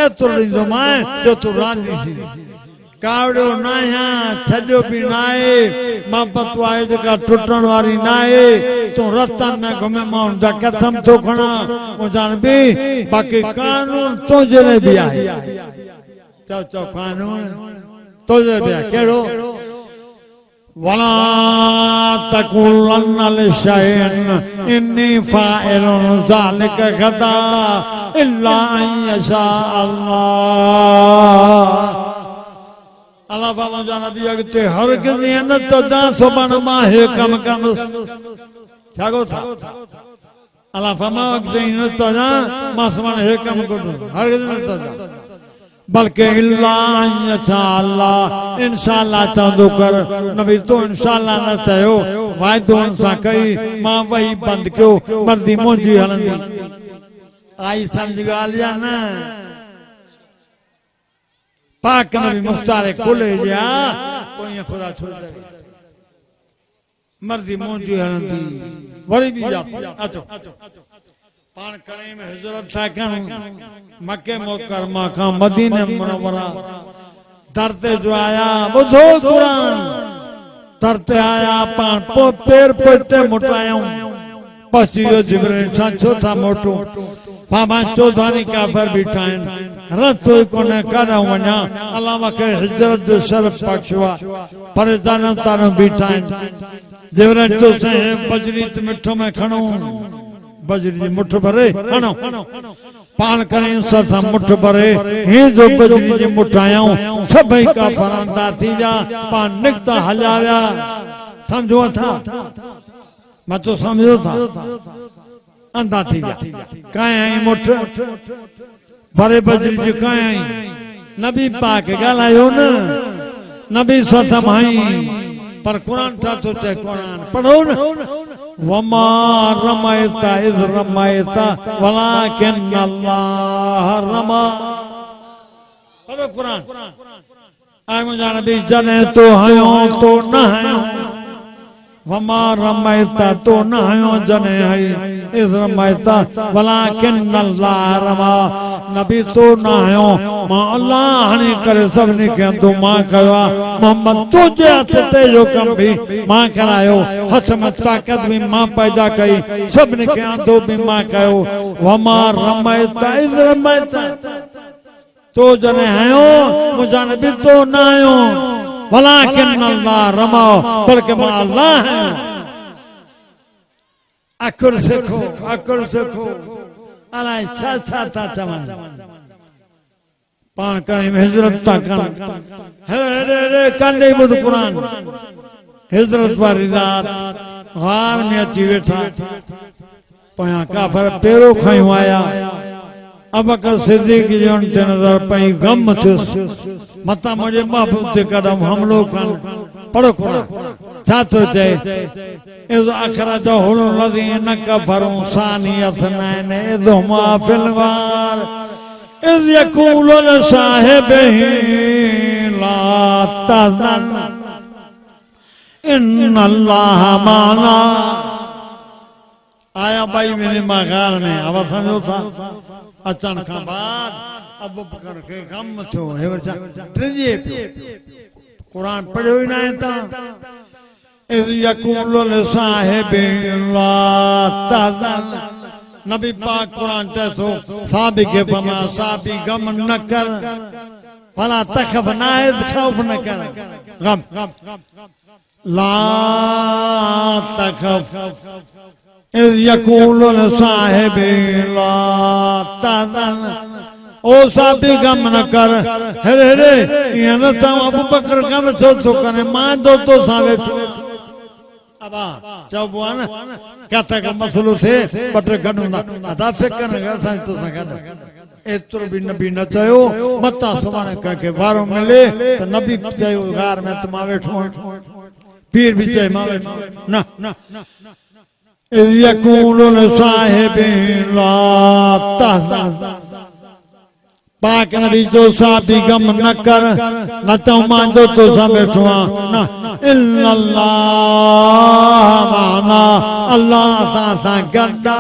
एतिरो ॾींदोमांइ जो तूं राज़ी थींदे कावड़ियो न आहियां छॾियो बि न आहे मोहबत आहे जेका टुटण वारी न आहे तूं रस्तनि में घुमे मां हुनजा कसम थो खणा मुंहिंजा नबी बाक़ी कानून तुंहिंजे लाइ बि आहे चओ चओ कानून तुंहिंजे लाइ बि आहे कहिड़ो वला तकुलन लिशैइन इन्नी फाइलुन ज़ालिक गदा इल्ला अन यशा अल्लाह अल्लाह वाला जाना भी अगते हर किसी न तो जा सुबह मां हे कम कम छागो था अल्लाह फरमा अगते न तो जा मां सुबह हे कम को हर किसी न तो जा बल्कि इल्ला इंशाअल्लाह इंशाअल्लाह तो कर नबी तो इंशाअल्लाह न तयो वायदो सा कई मां वही बंद क्यों मर्दी मुंजी हलंदी आई समझ गालिया ना पाक नबी मुख्तार कुले जा कोई खुदा छोड़ दे मर्जी मुंजी हलंदी वरी भी जा अचो पान करे में हिजरत था कन मक्के मुकरमा का मदीने मुनव्वरा दरते जो आया बुधो कुरान दरते आया पान पो पैर पड़ते मुटायूं पसियो जिब्रील सांचो था मोटो पामा चौधानी काफर बिठाइन रतो कोने काडा वना अल्लाह के हिजरत जो शरफ बख्शवा परेशान तारो बिठाइन जिब्रील तो से बजरी मिठो में खणो बजरी मुठ भरे खणो पान करें ससा मुठ भरे हे जो बजरी जी मुठायां सभई काफर अंदा थी जा पान निकता हलाया समझो था मैं तो समझो था अंधा थी जा काए आई मुठ भरे बजरी जी काए आई नबी पाक गालायो न नबी सतम आई पर कुरान था तो ते कुरान पढ़ो न वमा रमैता इज़ रमैता वलाकिन अल्लाह रमा पढ़ो कुरान आए मुंहिंजा नबी जने तो हयो तो न हयो वमा रमैता तो न हयो जने हई इज़ रमैता वलाकिन अल्लाह रमा नबी तो न हयो मां अल्लाह हणी करे सभिनी खे तो मां कयो मोहम्मद तुझे हथ ते जो कम भी मां करायो हथ में ताकत भी मां पैदा कई सभिनी खे आंदो भी मां कयो वमा रमैता इज़ रमैता तो जने हयो मुंहिंजा नबी तो न हयो वलाकिन अल्लाह रमा बल्कि मां अल्लाह है अकुर सिखो अलाए छा था चवन पान करे हिजरत ता कन हे कंडे बुध कुरान हिजरत वारी रात हार में अची वेठा पया काफर पेरो खयो आया अब बकर सिद्दीक जी उन ते नजर पई गम थियुस मता मुझे महबूब ते कदम हमलो कन पढ़ो कुरान छा थो चए इज़ अख़रजहु लज़ीन कफ़रू सानी असनैन इज़ हुमा फ़िल गार इज़ यक़ूलु लिसाहिबिही ला तहज़न इन्नल्लाह माना। आया भाई मेरे मगार में अब समझो था अचन खां बाद अबू बकर के कम थियो हे वरचा टिजे कुरान पढ़ियो ही ना था इज़ यक़ूलु लिसाहिबी ला तहज़न नबी पाक कुरान चैसो साबी के फमा साबी गम न कर फला तखफ नाइद खौफ न कर गम ला तखफ इज़ यक़ूलु लिसाहिबी ला तहज़न ओ साबी गम न कर हेरे हेरे ये न ताऊ अबू बकर गम छो तो करे मां दो तो सावे अबा चौ बुआन कहता का मसलो से बटर गडुंदा अदा फिकर न कर सा तो सा गड एतरो भी नबी न चयो मता सुभाणे का के वारो मिले तो नबी चयो गार में तुम वेठो पीर भी चए मावे ना इज़ यक़ूलु लिसाहिबी ला तहज़न पाक नबी जो साबी गम न कर न तो मांजो तो सा बैठो ना इल्लल्लाह माना अल्लाह सा गड्डा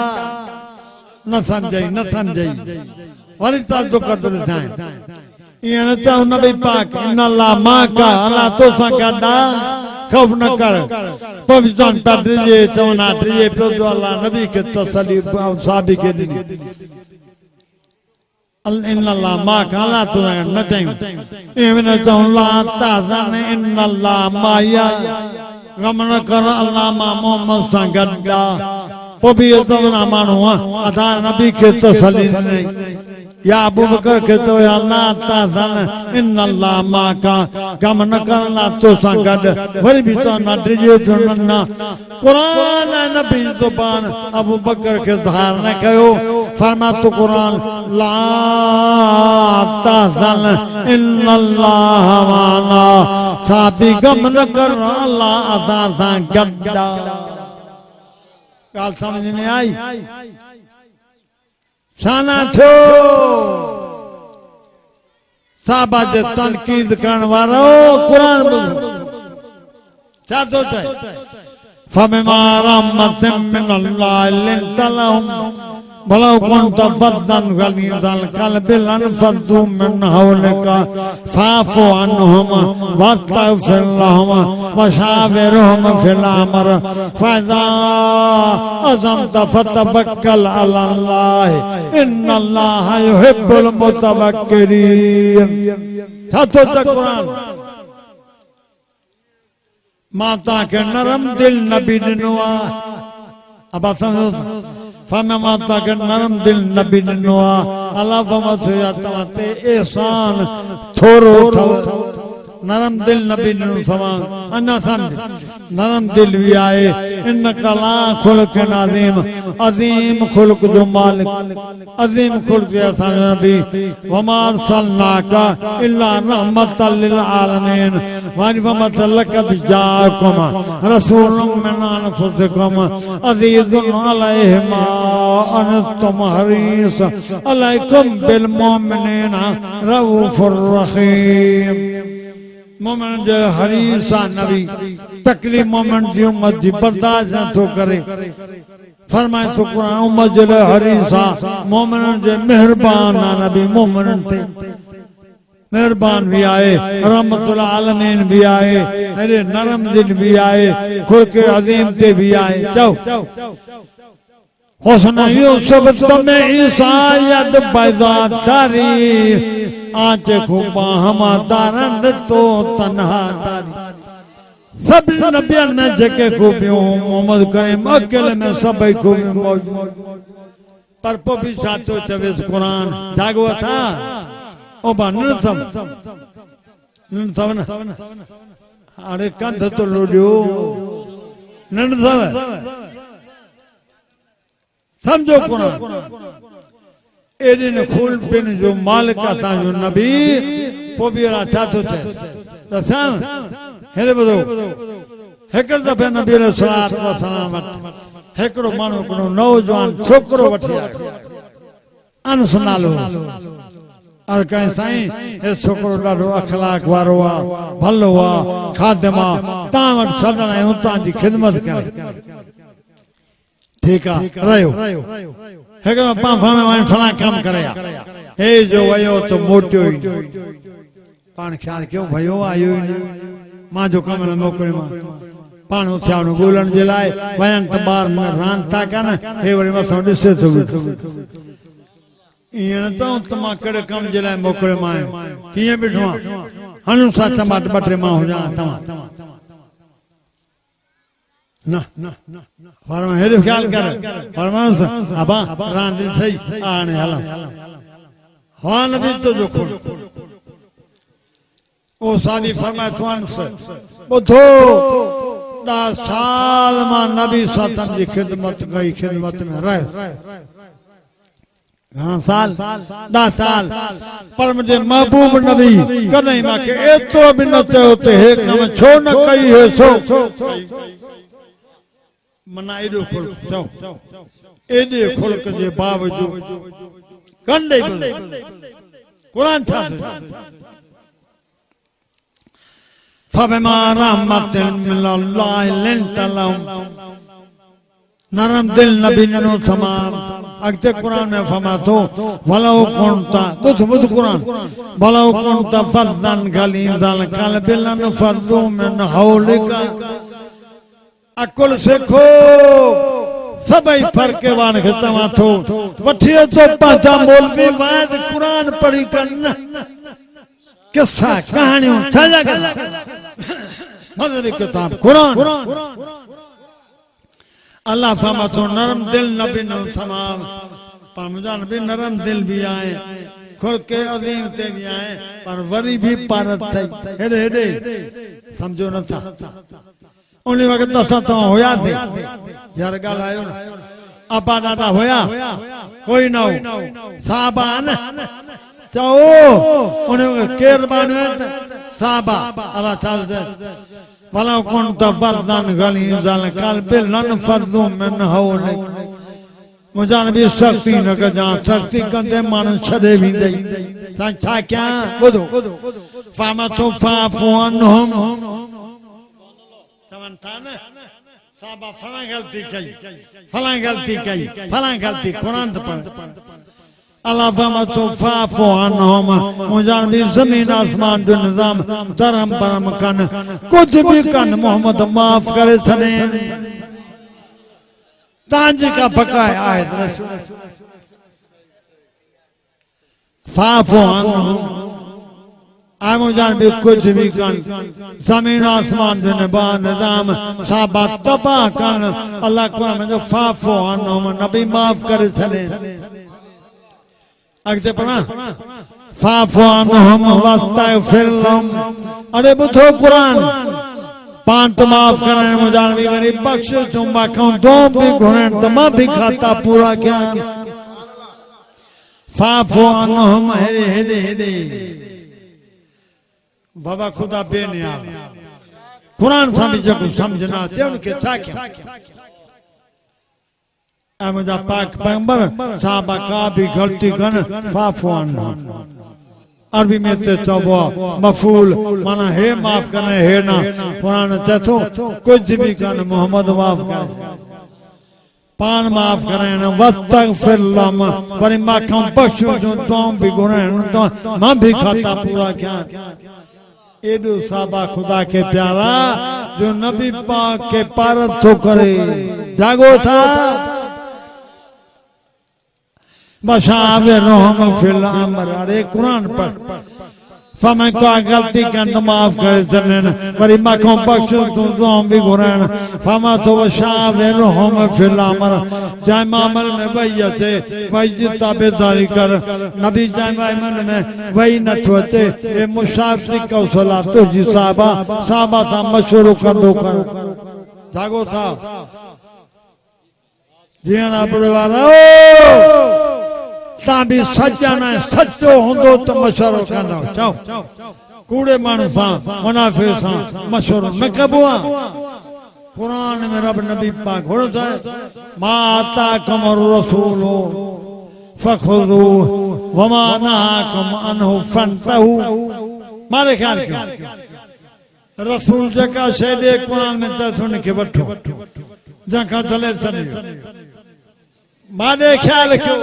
न समझई न समझई वरी ताजो कर दो जाए ये न तो नबी पाक इन्नल्लाह मा का अल्लाह तो सा गड्डा खौफ न कर पवित्रन तदरिजे चवना त्रिजे तो अल्लाह नबी के तसल्ली साबी के दी इन्नल्लाह मा काला तो न चाहिए इवन तो ला तहज़न इन्नल्लाह माया गम न कर अल्लाह मा मोहम्मद सा गड्डा पबी तो ना मानो अदा नबी के तसल्ली नहीं या अबू बकर के तो अल्लाह तहज़न इन्नल्लाह मा का गम न कर अल्लाह तो सा गड वरी भी तो न ड्रिजे तो न कुरान नबी जुबान अबू बकर के धार न कयो फरमा तो कुरान ला तहज़न इन्नल्लाह माना साबी गम न कर अल्लाह असा सा गड्डा गाल समझ में आई शाना छो साहबा जे तनकीद करण वारो कुरान ॿुधो छा थो चए फबिमा रहमतिन मिनल्लाहि लिंता लहुम वलौ कुंत फद्दन गलीज़ल क़ल्बि लंफद्दू मिन हवलिका फ़ाअफ़ु अन्हुम वस्तग़फ़िर लहुम वशाविरहुम फ़िल अम्र फ़इज़ा अज़मत फ़तवक्कल अलल्लाह इन्नल्लाह युहिब्बुल मुतवक्किलीन। छातो त कुरान माता के नरम दिल नबी ॾिनो आहे अब समझो फमे माता के नरम दिल नबी ॾिनो आहे अल्लाह फरमातो या तव्हां ते एहसान थोरो अथव नरम दिल नबी ॾिनो सवां अञा समझ नरम दिल भी आहे इन कला खुल्क अज़ीम अज़ीम खुल्क जो मालिक अज़ीम खुल्क असां नबी वमा अरसलनाका इल्ला रहमतल लिल आलमीन वारी फरमात लक़द जाअकुम रसूलुम मिन अनफुसिकुम अज़ीज़ुन अलैहि मा अनतुम हरीस अलैकुम बिल मुमिनीना रऊफुर रहीम। मोमिन जो हरीसा नबी तकलीफ मोमिन जी उम्मत जी बर्दाश्त न थो करे फरमाए तो कुरान उम्मत जो हरीसा मोमिन जो मेहरबान नबी मोमिन ते मेहरबान भी आए रहमतुल आलमीन भी आए अरे नरम दिल भी आए खुल्क अजीम ते भी आए चौ हुस्न यूसुफ तमे ईसा यद बैदा तारी आंच खूबा हमा दारंद तो तन्हा तारी सब नबियन में जेके खूबियों मोहम्मद करीम अकेले में सभई खूबियों मौजूद पर पोइ साचो चवेस कुरान जागो था ओ बा नृतम न अरे कंध तो लोडियो नृतम समझो कुरान एॾे न खून पिन जो मालिक असांजो नबी पोइ बि अहिड़ा छा थो चए त असां हेॾे ॿुधो हिकिड़े दफ़े नबी अलैहिस्सलात वसलाम वटि हिकिड़ो माण्हू हिकिड़ो नौजवान छोकिरो वठी आयो अनस नालो और कहीं साईं हे छोकिरो ॾाढो अखलाक वारो आहे भलो आहे खादिम आहे तव्हां वटि छॾण आहियूं तव्हांजी ख़िदमत करे ठीकु आहे रहियो हिकिड़ो पांफा में वञी फलां कमु करे हे जो वियो त मोटियो ई पाण ख़्यालु कयो वियो आयो ई मां जो कम न मोकिलियोमांसि पाण उथिया वञो ॻोल्हण जे लाइ वञनि त ॿार रांदि था कनि हे वरी मथां ॾिसे थो ईअं न त मां कहिड़े कम जे लाइ मोकिलियोमांइ कीअं बीठो आहियां हणूं सा चमाट ॿ टे मां हुजां तव्हां न फरमायो हेॾो ख़्यालु कर फरमायोसि अबा रांदि ॾिठई हाणे हलूं हा नबी तुंहिंजो खोल ओ सादी फरमाए तूं ॿुधो 10 साल मां नबी साथम जी ख़िदमत कई ख़िदमत में रहियो घणा साल 10 साल पर मुंहिंजे महबूब नबी कॾहिं मूंखे एतिरो बि न चयो त हे कम छो न कई हे छो मना एॾो ख़ुल्क चओ एॾे ख़ुल्क जे बावजूद कंदे क़ुर छा फबमा रहमतिन मिनल्लाहि लिंत लहुम नरम दिल नबी नो तमाम अगते कुरान में फरमातो वलो कुंता बुध कुरान वलो कुंता फज़न गलीज़ल क़ल्ब लन फज़ू मिन हौलिका अकुल सिखो सभई फर्क वाण खे तव्हां थो वठी अचो पंहिंजा मौलवी वाइद कुरान पढ़ी कनि किस्सा कहानियूं छाजा गल्ला मज़हबी किताब कुरान अल्लाह फरमातो नरम दिल नबी नो तमाम पर मुंहिंजा नबी नरम दिल भी आए खुल्क अज़ीम ते भी आए पर वरी भी पारत थई हेॾे हेॾे समझो नथा उन वक़्त असां तव्हां हुयासीं यार ॻाल्हायो न अबा ॾाढा हुया कोई न हो साहबा न चओ उन केरु बानो साहबा अल्लाह छा वलो कुंत फज़न गलीज़ल क़ल्ब लन फज़ू मिन हौलिक मुंहिंजा नबी सख़्ती न कजां सख़्ती कंदे माण्हू छॾे वेंदई तव्हां छा कयां ॿुधो फरमातो फ़अफ़ु अन्हुम चवनि था न साहबा फलां ग़लती कई फलां ग़लती क़ुर त पढ़ अल्लाह फरमातो फ़अफ़ु अन्हुम मुंहिंजा नबी ज़मीन आसमान जो निज़ाम धर्म परम कन कुछ भी कन मोहम्मद माफ़ करे छॾे तव्हांजी का बकाया आहे फ़अफ़ु अन्हुम आए मुंहिंजा नबी कुछ भी कन ज़मीन आसमान जो निज़ाम साहबा तबाह कन अल्लाह क़ुरान में फ़अफ़ु अन्हुम नबी माफ़ करे छॾे अगते पढ़ा फ़अफ़ु अन्हुम वस्तग़फिर लहुम अरे ॿुधो क़ुरान पान तो माफ़ करण मुंहिंजा नबी वरी बख़्शिश तूं मां दो भी घुरनि त मां भी खाता पूरा कयां फ़अफ़ु अन्हुम हेॾे हेॾे हेॾे बाबा खुदा बेनियाम क़ुरान सां बि जेको सम्झ न अचे उनखे छा कयां मुझा पाक पैगंबर साहबा का भी गलती कन फ़अफ़ु अन्हुम अरबी में ते चवबो मफूल माना हे माफ करने हे ना कुरान चथो कुछ भी कन मोहम्मद माफ कर पान माफ करें वस्तग़फिर लहुम वरी मां बख्शो जो तुम भी गुनाह तो मां भी खाता पूरा क्या एडो साहबा खुदा के प्यारा जो नबी पाक के पारत तो करे जागो था मशाविरहुम फिल अम्र अरे कुरान पर फमन को गलती कन माफ करे छॾनि वरी मां बख्शो तूं दुआ भी घुरनि फमा तो वशाविरहुम फिल अम्र जंहिं मामले में वही अचे वही जी ताबेदारी कर नबी जंहिं मामले में वही नथो अचे हे मुशाफ़िर कौशला तुंहिंजी साहबा सां मशवरो कंदो कर जागो था जीअं ना वारो ता भी सजन सचो होंदो तो मशवरो कंदो चओ कूड़े माण्हू सां मुनाफ़िक़ सां मशवरो न कबो आहे कुरान में रब नबी पाक घोड़ता है मा आताकुम रसूलु फखुदू वमा नहाकुम अन्हु फंतहू। मारे ख्याल क्यों रसूल जका शेदे कुरान में त सुन के वठो जका चले सने मारे ख्याल क्यों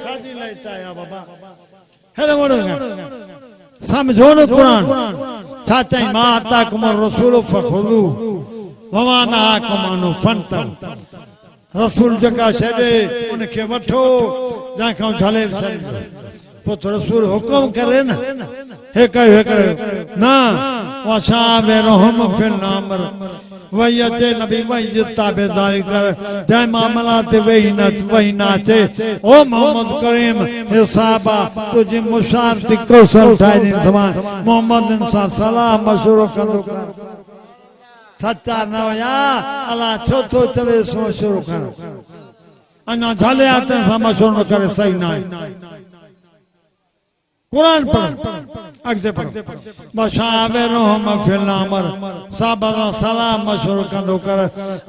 खादी लेता है बाबा हेलो मोड़ो समझो न कुरान चाचा मा आताकुम रसूलु फखुदू वमा नहाकुम अन्हु फंतहू। रसूल जका शेदे उनके वठो जका चले सने पुत रसूल हुक्म करे न हे कयो ना वशाबिरहुम फिल अमर वयते नबी वही ताबेदारी कर जय मामलात वही नाचे ओ मोहम्मद करीम हे साहबा तुझे मुशारती कौशल ठाई थमा मोहम्मद इंसान सलाह मशवरो कंदो कर सच्चा न या अल्लाह छो छो चले सो शुरू कर अना झाले आते सा मशवरो करे सही ना कुरान पढ़ो अगते पढ़ो बशाबिरहुम फिल अमर साहबा सलाह मशवरो कंदो कर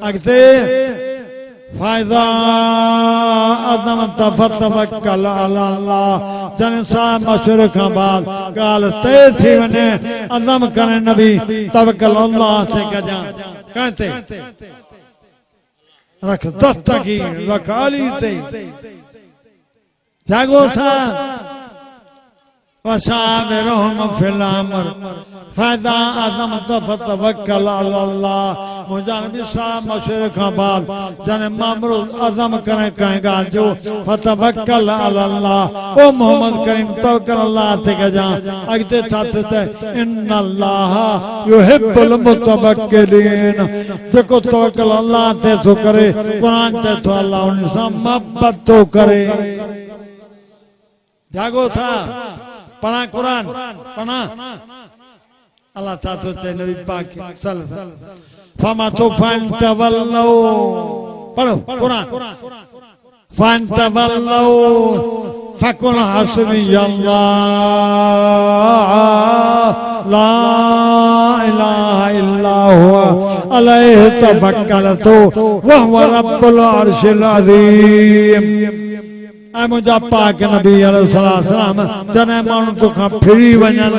अगते फायदा अदम तफतवक्कल अला अल्लाह जन सा मशवरे खां बाद गाल तय थी वने अदम करे नबी तवक्कल अल्लाह से कजा कहते रख दस्तगी रख अली ते जागो था वशाबिरहुम फिल अमर फायदा अदम तफतवक्कल अला अल्लाह मुझा नबी साहब मशवरे खां बाद जन मामरो अज़म करे कहीं गाल जो फतवक्कल अला अल्लाह ओ मोहम्मद करीम तवक्कल अल्लाह ते कजा अगते छाते इन्नल्लाह युहिब्बुल मुतवक्किलीन जेको तवक्कल अल्लाह ते तो करे कुरान ते तो अल्लाह उन से मोहब्बत तो करे। जागो था पढ़ा कुरान पढ़ा अल्लाह चाहते थे नबी पाक सल्लल्लाहु फमा तो फंतवल्लो पढ़ो कुरान फंतवल्लो फकुल हस्बी अल्लाह ला इलाहा इल्ला हुवा अलैहि तवक्कलतु व हुवा रब्बुल अर्शिल अज़ीम। ऐ मुझा पाक नबी अलैहिस्सलाम जने मानू तो खां फिरी वञन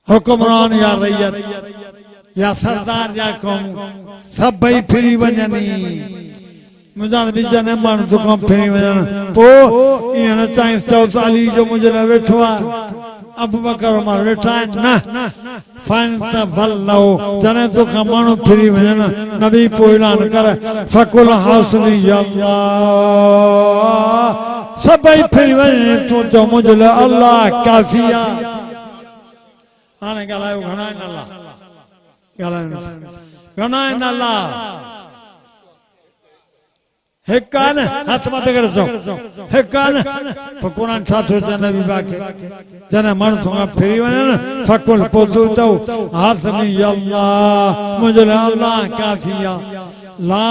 हुक्मरान या रैयत या सरदार या कौम सभई फिरी वञनी मुझा नबी जने मानू तो खां फिरी वञन पो ईअं न चाहींसि चओसि अली जो मुंहिंजे लाइ वेठो आहे अबू बकर उमर वेठा आहिनि न फंतवल्लो जने तो खां माण्हू फिरी वञनि नबी पोइ ऐलान कर फकुल हस्बी अल्लाह सभई फिरी वञनि तूं चओ मुंहिंजे लाइ अल्लाह काफ़ी आहे। हाणे ॻाल्हायो घणा आहिनि अल्लाह ॻाल्हायो घणा आहिनि अल्लाह हिकु आहे न हथ मथे करे चओ हिकु आहे न पोइ क़ुरान छा थो चए नबी पाक जॾहिं माण्हू तोखां फिरी वञनि फकुल पोइ तूं चओ हस्बी अल्लाह मुंहिंजे लाइ अल्लाह काफ़ी आहे ला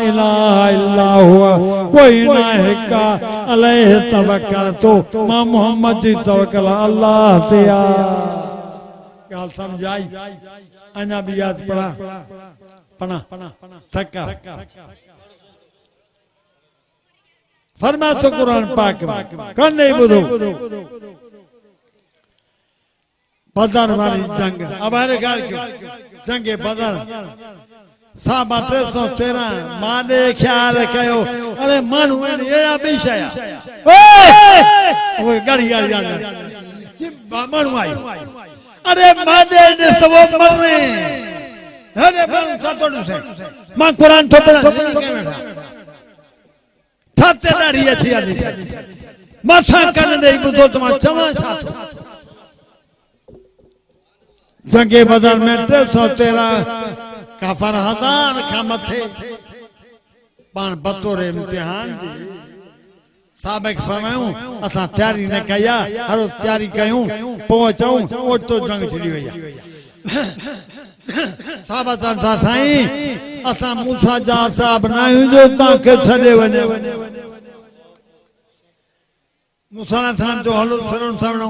इलाहा इल्ला हुवा कोई न हिकु आहे अलैहि तवक्कलतु मां मोहम्मद जी तवक्कल अल्लाह ते आहे। ॻाल्हि सम्झ आई अञा बि यादि पढ़ा पढ़ा थका फरमा तो कुरान पाक कौन नहीं बुधो बदर वाली जंग अब हर ख्याल क्यों जंगे बदर साहबा 313 माने ख्याल कयो अरे मानू ये बिशाया ओए गाड़ी गाड़ी गाड़ी मानू आई अरे माने ने सब मरने अरे मानू सातों से मां कुरान तो पढ़ा थाते दाढ़ी अच्छी आली माथा करने नहीं बुझो तुम्हारा चमा साथ जंगे बदर में 313 काफर हजार का मथे पान बतौर इम्तिहान जी साबिक फरमायूं असा तैयारी न कया हर तैयारी कयूं पहुंचूं ओटो जंग छड़ी वया साहब साईं असा मूसा जा साहब न जो ताके छड़े वने मूसा थान जो हलो सरण सवणो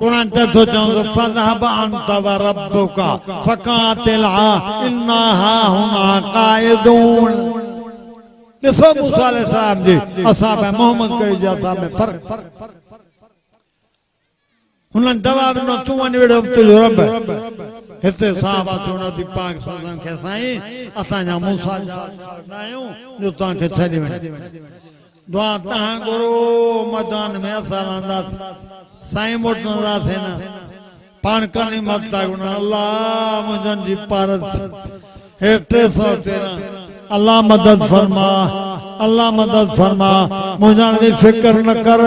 कुरान ते तो चौं फज़हब अंत व रब्बुका फकातिला इन्ना हाहुना काइदून। ॾिसो मूसा अलैहिस्सलाम जी असहाब मोहम्मद कई जा साहब में फर्क हुननि जवाब ॾिनो तूं वञी वेड़ो तुंहिंजो रब हिते साहबा चवण थी पाक सल्लम खे साईं असांजा मूसा जा न आहियूं जो तव्हांखे छॾे वञे दुआ तव्हां गुरु मैदान में असां रहंदासीं साईं मोटंदासीं न पाण करणी मत गुण अल्लाह मुंहिंजनि जी पारत हे 313 अल्लाह मदद फरमा अल्लाह मदद फरमा मुझे भी फिक्र न कर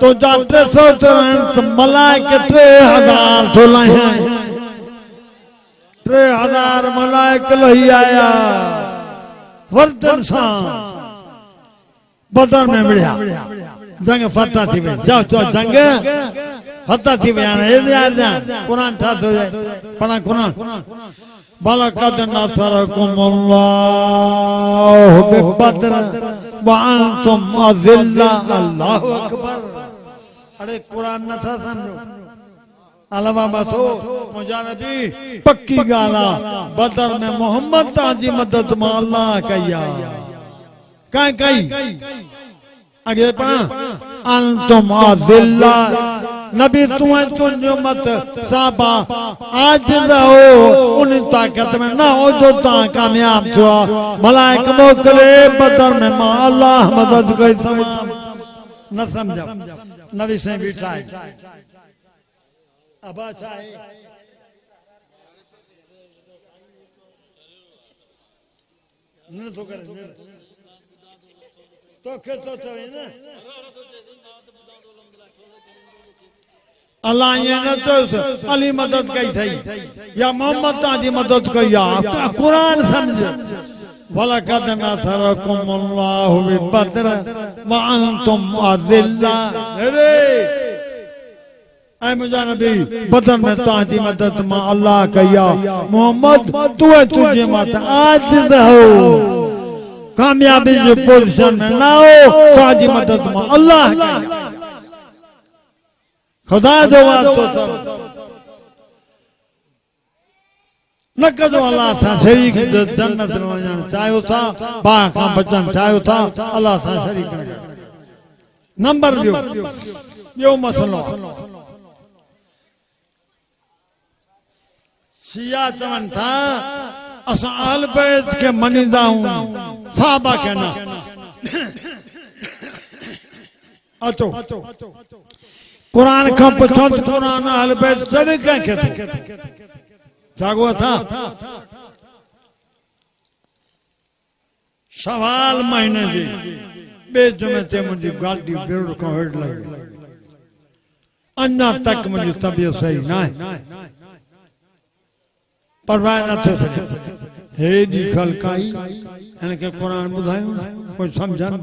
तो जाते सोचते मलाइके 3000 तो लहे 3000 मलाइक लही आया वर्दन सा बदर में मिलिया जंग फतह थी वई जाओ तो जंग फतह थी वई हाणे यार कुरान था तो पढ़ा कुरान वलक़द नसरकुमुल्लाहु बिबद्र वअंतुम अज़िल्ला। अल्लाहु अकबर। अरे कुरान न था समझो अलावा बसो मुझा नबी पक्की गाला बदर में मोहम्मद ताजी मदद में अल्लाह कया कई आगे पढ़ा अंतुम अज़िल्ला नबी तुझो मत साबा आज रहो उन ताकत में ना हो जो ता कामयाब थो मलाइक मोकले बदर में मां अल्लाह मदद कई न समझो नबी से बीठा है अब अच्छा है न तो करे तो के तो चवे ना अल्लाह ये न तो अली मदद कई थई या मोहम्मद ताजी मदद कई या कुरान समझ वलक़द नसरकुमुल्लाहु बिबद्र वअंतुम अज़िल्ला। अरे ऐ मुझा नबी बदर में ताजी मदद में अल्लाह कया मोहम्मद तुझे मत आज रहो कामयाबी की पोजीशन में ना हो ताजी मदद में अल्लाह कया खुदा जो बात तो सब न कजो अल्लाह सा शरीक जन्नत में वञण चाहियो था बाह खां बचण चाहियो था अल्लाह सा शरीक नंबर ॿियो मसलो शिया चवन था असां अहल बैत के मनींदा आहियूं साहबा के न अचो कुरान का पुछो कुरान अहल बैत सभी कंहिंखे जागो था सवाल महीने जी बे जुमे ते मुंहिंजी गाॾी बेड़ खां हेठ लही अञा तक मुंहिंजी तबियत सही न आहे परवाह न थियो हेॾी ख़लकाई हिनखे कुरान ॿुधायूं कोई सम्झनि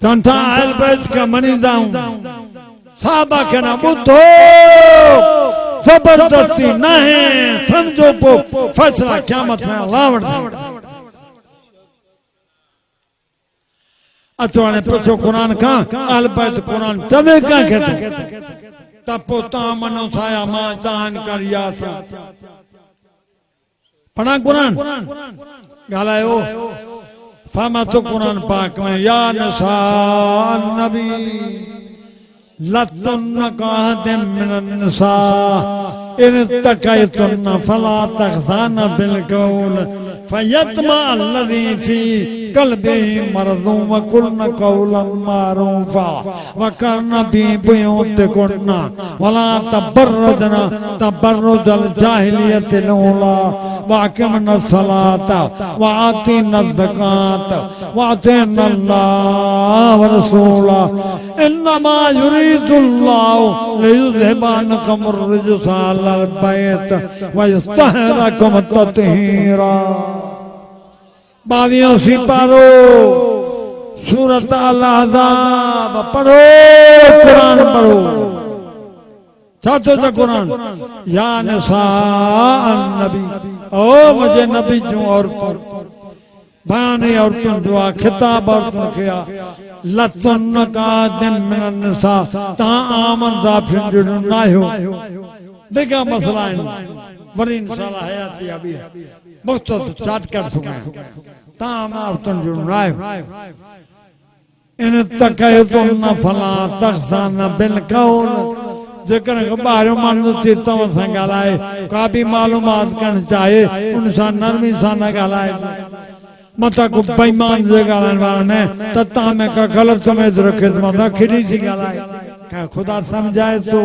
चवनि था अहल बैत खे मञींदा आहियूं साहबा के ना बुद्धो जबरदस्ती नहीं समझो पो फैसला क़यामत में अल्लाह वठे अचवाने पुछो कुरान का अहल बैत कुरान चवे कंहिंखे त पोइ तव्हां मनो थाया मां तव्हां करिया पढ़ा कुरान ॻाल्हायो फमा तो कुरान पाक में या निसा नबी लतुन कहते मिनन निसा इन तकयतुन फला तखजान बिलकौल फयतमा अल्लज़ी फी कल्बिही मरज़ुन वकुल्न कौलन मारूफा वकरन फी बुयूतिकुन्न वला तबर्रजन तबर्रुजल जाहिलियतिल ऊला वाक़िमन सलात वातीन ज़कात वातीन अल्लाह व रसूला इन्नमा युरीदुल्लाहु लियुज़हिबअनकुम अर्रिजसा अहलल बैत व यस्तहरकुम तत्हीरा। 22 सिपारो सूरत अल अहज़ाब पढ़ो कुरान पढ़ो चाचो तो कुरान या निसा नबी ओ मुझे नबी जो और बयानी औरतों जो आ खिताब औरतों के आ लतुन का दिन मिनन निसा ता आमन जाफिन जो ना हो देखा मसला है वरी इंशाल्लाह हयाती अभी मुख्तसर चाट कर सुने ता औरतों जो ना हो इन तकयतुन फला तखसान बिल कौल जेकर बाहर मानू चित्तों से गालाए का भी मालूमात करना चाहे उनसा नरमी सा न गालाए मता को बेईमान जे गालन वाला में तता में का गलत समझ रखे मता खिड़ी सी गालाए का खुदा समझाए तो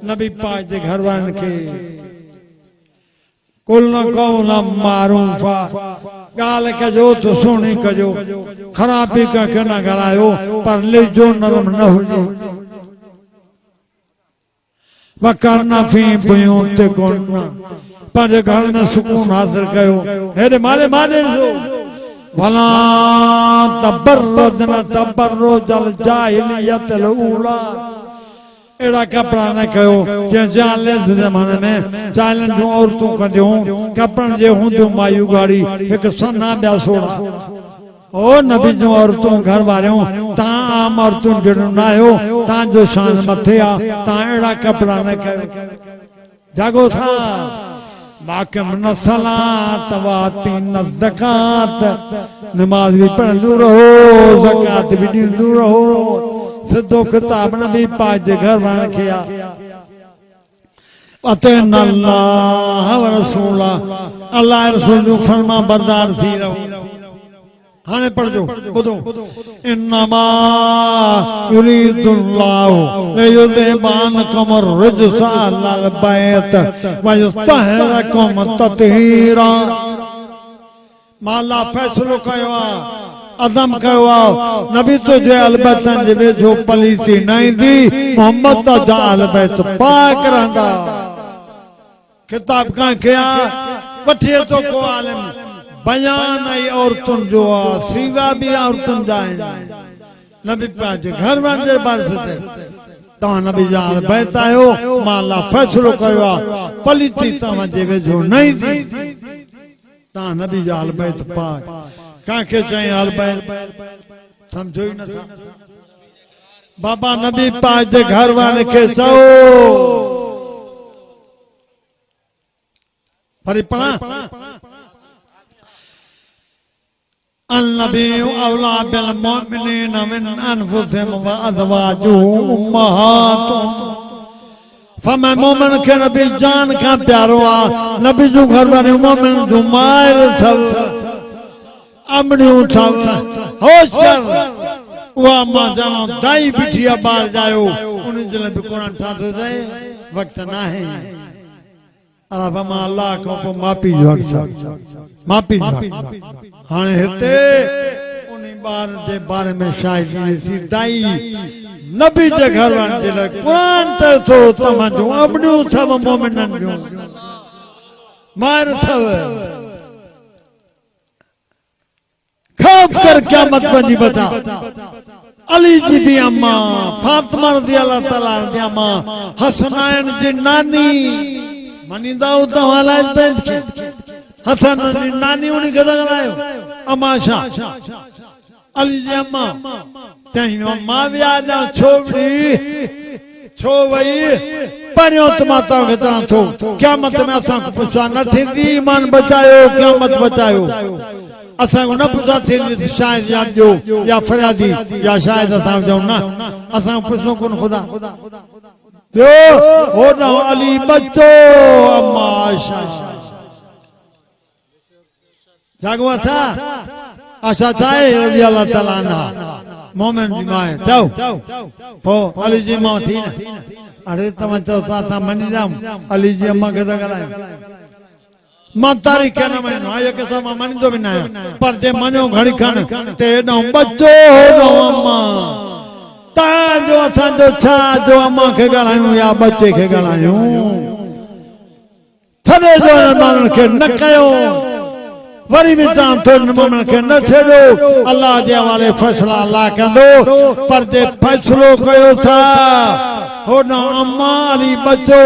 नबी पाक जे घर वालन के कुल न कौला मारूफा गाल कजो तो सोनी कजो खराबी का कहना गलायो पर ले जो नरम न हो जो वकारना फी बुयूत कोना पर घर में सुकून हासिल कयो हेरे माले माने जो भला तबर्रुजना तबर्रुजल जाहिलियतल ऊला एड़ा कपड़ा न कयो जे जाले जमाने में चालन जो औरतों का जो कपड़न जे हुंदो मायू गाड़ी एक सन्ना ब्या सोड़ा ओ नबी जो औरतों घर वाले ता आम औरतों जड़ो ना हो ता जो शान मथे आ ता एड़ा कपड़ा न कयो जागो था माकम न सलात वाती न ज़कात नमाज भी पढ़ंदो रहो ज़कात भी ॾींदो रहो सिद्धो किताब नबी पाक जे घर वाले के आ अतन अल्लाह व रसूला अल्लाह रसूल जो फरमा बरदार थी रहो हाने पढ़ जो बुधो इन्नमा युरीदुल्लाहु लियुज़हिबान कमर रिजसा अल बैत व युतहिरकुम तत्हीरा माला फैसलो कयो अज़म कयो नबी तो जे अलबतन जे जो पलीती नहीं दी मोहम्मद तो जा अलबैत पाक रहंदा किताब का किया वठे तो को आलिम बयान आई औरतुन जो सीगा भी औरतुन जाए नबी पाक जे घर वाले बार से ता नबी जाल बैतायो माला फैसलो कयो पलीती तवा जे जो नहीं दी ता नबी जाल बैत पाक काके चाहे हाल बैत समझो ही न था बाबा नबी पाक जे घर वाले के सो परी पढ़ा अन्नबी औला बिल मोमिनीन मिन अनफुसिहिम व अज़वाजुहुम उम्महातुहुम फमा मोमिन के नबी जान का प्यारो आ नबी जो घर वाले मोमिन जो मायर सब अमड़ियों सब होश कर वो मां जानो दाई बिटिया बाहर जायो उन्हें जले भी कुरान साथ हो जाए वक्त ना है अल्लाह को माफी जो माफी हाने हेते उन्हीं बार जे बारे में शायद सी दाई नबी जे घर वाले जे कुरान तो तमा जो अबड़ू सब मोमिनन जो मार सब खौफ कर क्या मत बनी बता अली जी भी अम्मा फातिमा रज़ी अल्लाह ताला जी अम्मा हसनैन जी नानी मनीदा तो वाला बेंच के हसन जी नानी उन्हीं के लगायो अमाशा अली जी अम्मा तही अम्मा भी आ जाओ छोड़ी छो वही परियों तो माता के तरह तो क्या मत में असा को पूछा न थी ईमान बचायो क्या मत बचायो असा को न पूछा थी शायद याद जो या फरियादी या शायद असा जो ना असा पूछो कौन खुदा यो हो ना अली बच्चो अम्मा जागवा था आशा चाहे रज़ी अल्लाह ताला अन्हा मोमिन जी माए जाओ पो अली जी मां थी ना अरे तमा चो ता मनी जाम अली जी अम्मा के लगाए मां तारी के ना मनो आयो के सब मनी तो भी ना पर जे मनो घड़ी खण ते न बच्चो हो न अम्मा ता जो असा जो छा जो अम्मा के गलायो या बच्चे के गलायो थने जो मन के न कयो वरी भी ताम तो मोमिन के न छेड़ो अल्लाह जे वाले फैसला अल्लाह कंदो पर जे फैसलो कयो था हो न अम्मा अली बच्चो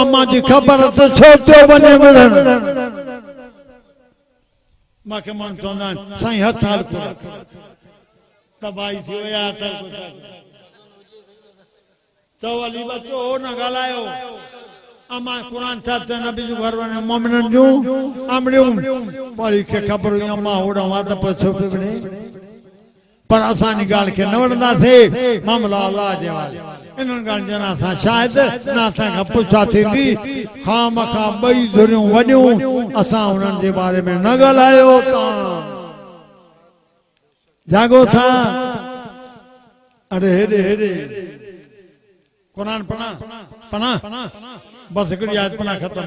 अम्मा जी खबर तो छोटो बने मिलन माके मन चवंदा आहिनि साईं हथ हल तबाही थी विया चओ अली बचो हो न ॻाल्हायो अमा क़ुरान छा चए नबी जो घर वञे मोमिननि जूं आमड़ियूं वरी खे ख़बर हुई अमा होॾां वात पोइ छो पियो विढ़े पर असां जी ॻाल्हि खे न वठंदासीं मामला अलाह जे हवाले इन्हनि ॻाल्हियुनि ॼणा असां शायदि न असांखां पुछा थींदी खामखा ॿई धुरियूं वॾियूं असां उन्हनि जे बारे में न ॻाल्हायो तव्हां जागो था अरे हेॾे हेॾे कुरान पढ़ा बस हिकिड़ी आयत पढ़ा ख़तम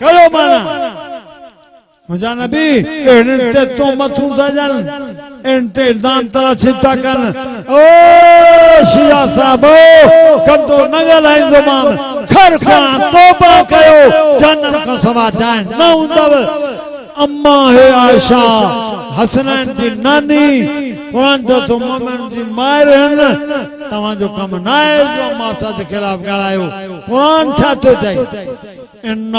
कयो माना मुझा नबी इनते तो मथू दजन इनते दान तराशी था कन ओ शिया साहबो कंदो न ॻाल्हाईंदो मां खर खां तौबा कयो जन्नत खां सवा जान न हूंदव अम्मा है आयशा हसनैन जी नानी कुरान जो मोमिन जी मायर हन तव्हां जो कम न आहे जो मां जे खिलाफ ॻाल्हायो कुरान छा थो चए इन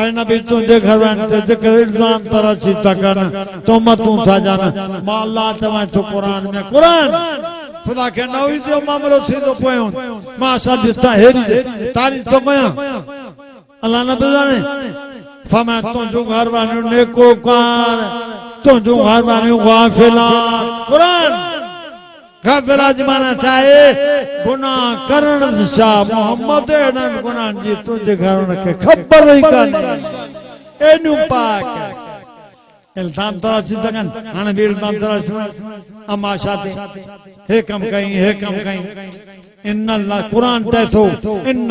ऐ नबी तुंहिंजे घर वञ ते जेके इल्ज़ाम तराशी था कनि तोहमतूं था ॾियनि मां अलाह चवां थो क़ुरान में क़ुरान खुदा खे न हुई जो मामलो थींदो पियो मां असांजी तारीफ़ थो कयां अलाह न पियो ॼाणे फरमाए तुंहिंजूं घर वारियूं नेकोकार तुंहिंजूं घर वारियूं गाफ़िलात क़ुरान गाफ़िला जी माना चाहे गुनाह करण छा मोहम्मद एॾनि गुनाहनि जी तुंहिंजे घर खे ख़बर ई कान्हे एॾियूं पाक इल्ज़ाम तराशी था कनि हाणे बि इल्ज़ाम तराशी अमा शादी हे कम कई हे कम कई इन अल्लाह कुरान चए थो इन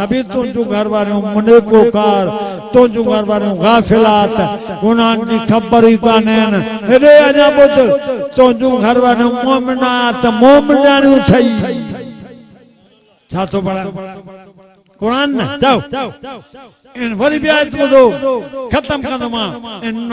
नबी तुंहिंजूं घर वारियूं नेकोकार तुंहिंजूं घर वारियूं गाफ़िलात गुनाहनि जी ख़बर ई कान्हे हेॾे अञा ॿुध तुंहिंजूं घर वारियूं मोमिनात मोमिनाणियूं ठही छा थो पढ़ा कुरान न चओ इन वरी भी आयत ॿुधो ख़त्म कंदो मां इन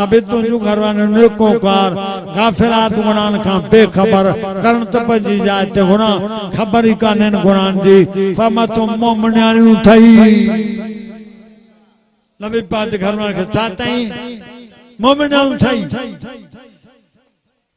नबी तुंहिंजूं घर वारियूं नेकोकार गाफ़िलात गुनाहनि खां बेख़बर करण त पंहिंजी जाइ ते गुनाह ख़बर ई कान्हे गुनाहनि जी फमतूं मोमिनाणियूं ठही नबी पाक जे घर वारनि खे छा चई मोमिनाणियूं ठही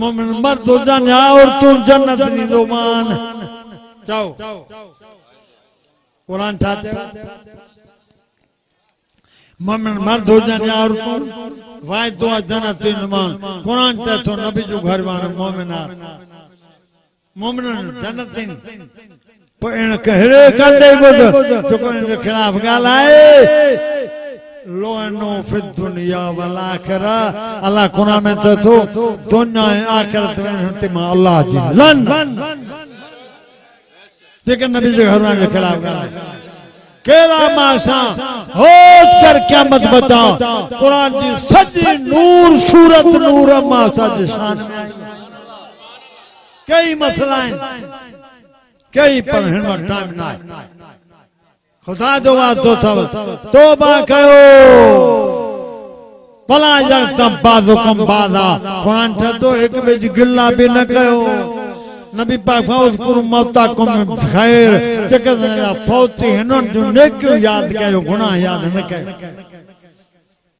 मोमिन मर्द हुजनि या औरतूं जन्नत ॾींदो मान चओ क़ुरान छा चयो मोमिन मर्द हुजनि या औरतूं वाइदो आहे जन्नत ॾींदो मान क़ुरान चए थो नबी जो घर वारा मोमिनात मोमिननि जन्नत इन कहिड़े कंदे ॿुध जेको इन जे खिलाफ़ ॻाल्हाए लोनो फि दुनिया वल आखिरा अल्लाह क़ुरान में चए थो दुनिया ऐं आखिरत में मां अल्लाह जी लन जेके नबी जे घर वारनि जे खिलाफ़ ॻाल्हाए कहिड़ा मासां होश कर क़यामत बचा क़ुरान जी सॼी नूर सूरत नूर मासा जी शान में कई मसला आहिनि कई पर हिन वटि टाइम न आहे खुदा जो वास्तो अथव तौबा कयो भला यकदम बाज़ुकम बाज़ा क़ुरान चए थो हिक ॿिए जी गिला बि न कयो नबी पाक फौज़कुर मौताकुम ख़ैर जेके फौती हिननि जूं नेकियूं यादि कयो गुनाह यादि न कयो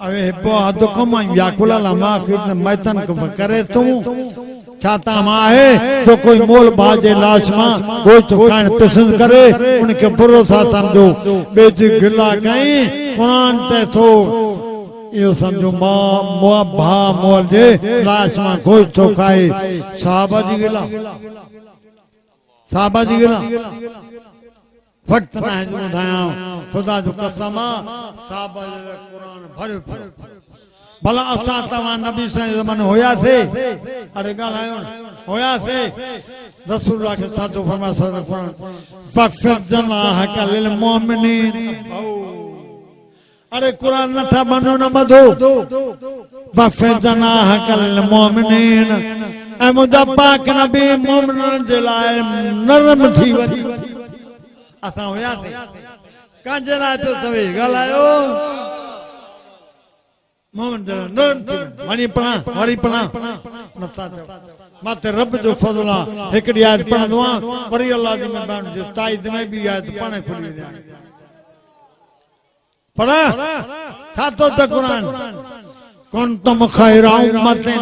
अवे हिबो अदुकम याकुल लमा मैतन करे तूं छा तामा है तो कोई मोल बाजे लाश मां कोई तो खाण पसंद करे उनके भरोसा समझो बेजी गिला कई कुरान ते थो यो समझो मां मुआ भा मोल जे लाश मां कोई तो खाए साहबा जी गिला वक्त ना है ॿुधाया खुदा जो कसम साहबा जे कुरान भरे भला असां तव्हां नबी साईं ज़माने होयासे अरे ॻाल्हायो होयासे रसूलुल्लाह खे छा थो फरमाए फक़्फ़िज़ जनाहक लिल मुमिनीन अरे कुरान नथा मनो न मधो वफ़े जनाह कल मोमिनीन ऐ मुंहिंजा पाक नबी मोमिननि जे लाइ नरम थी वञी असां हुयासीं कंहिंजे लाइ तो सवे ॻाल्हायो मोमिन जे लाइ नरम थी वञी वरी पढ़ा नथा चओ माते रब जो फज़ल आहे हिकिड़ी आयत पढ़ंदो आहियां वरी अल्लाह जी महिरबानी जो ताईद में बि आयत पाणे खुली वेंदी आहे पढ़ा छा तो त कुरान कुंतुम खैर उम्मतिन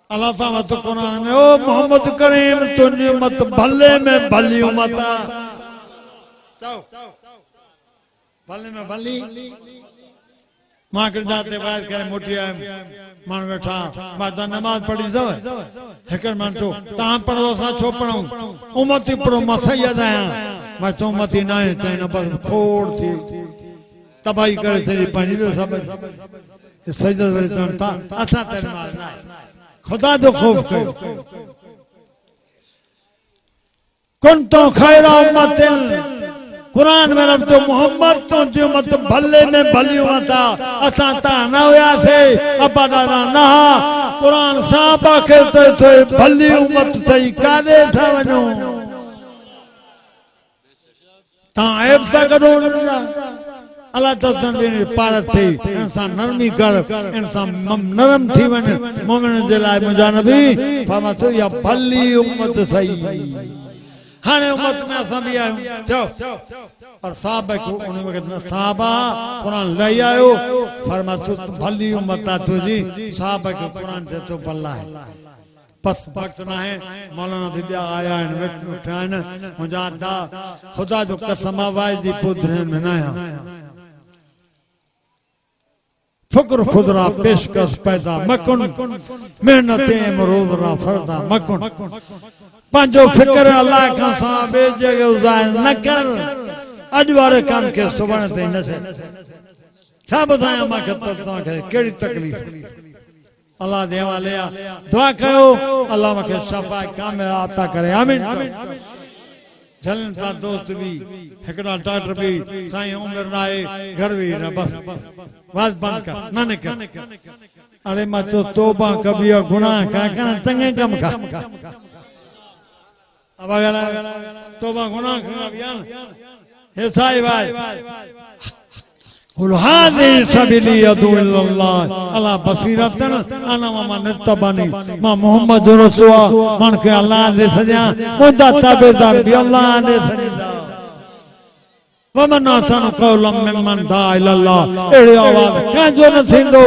अल्लाह फरमाता तो कुरान में ओ मोहम्मद करीम तुझी उम्मत भले में भली उम्मत चओ भले में भली मां के जाते बात करे मोटी आए मान बैठा मां तो नमाज पढ़ी सब हिकड़ मान तो ता पढ़ो सा छो पढ़ो उम्मती पढ़ो मां सैयद आया मैं तो उम्मती ना है चाहे न बस फोड़ थी तबाही करे तेरी पानी जो सब सजदा वरी चढ़ता असा ते नमाज ना खुदा जो खौफ कयो कुंतु खैर उम्मतिन कुरान में रब तो मोहम्मद तो जो मत भले में भली हुआ असा ता न हुआ थे अबा दादा ना कुरान साहबा के तो भली उम्मत थई कादे था वनो ता ऐब सा करो अल्लाह तआला पारत थी इंसान नरमी कर इंसान नरम थी वने मोमिन जे लाइ मुंहिंजा नबी फरमातो या भली उम्मत थई हाने उम्मत में असां भी आहियूं चओ और साहब को उन वक्त साहबा कुरान ले आयो फरमातो भली उम्मत आ तुझी साहब को कुरान से तो भला है बस वक्त ना है मौलाना भी आया है वक्त उठान मुझा दा खुदा जो कसम आवाज दी पुद्रे में ना फक्र खुदरा पेशकश पैदा मकुन मेहनते मरोजरा फरदा मकुन पंजो फिक्र अल्लाह का सा बेजे गुज़ार न कर अज वाले काम के सुबह से न से छा बताया मां के तो के केड़ी तकलीफ अल्लाह दे वाले दुआ कयो अल्लाह मके शफा कामिल अता करे आमीन जलन ता दोस्त भी एकड़ा डॉक्टर भी साईं उम्र नाए घर भी न बस वाज बंद कर ना ने कर अरे मैं तो तौबा कभी गुनाह का कर चंगे काम का अब अगर तौबा गुनाह का बयान हे साईं भाई कुल हादी सबीली यदु इल्लल्लाह अला बसीरतन अना मा नतबनी मा मोहम्मद रसूल मन के अल्लाह दे सजा मुदा ताबेदार भी अल्लाह दे सजा वमन आसन कौलम मिमन दा इल्लल्लाह एड़ी आवाज का जो न थिंदो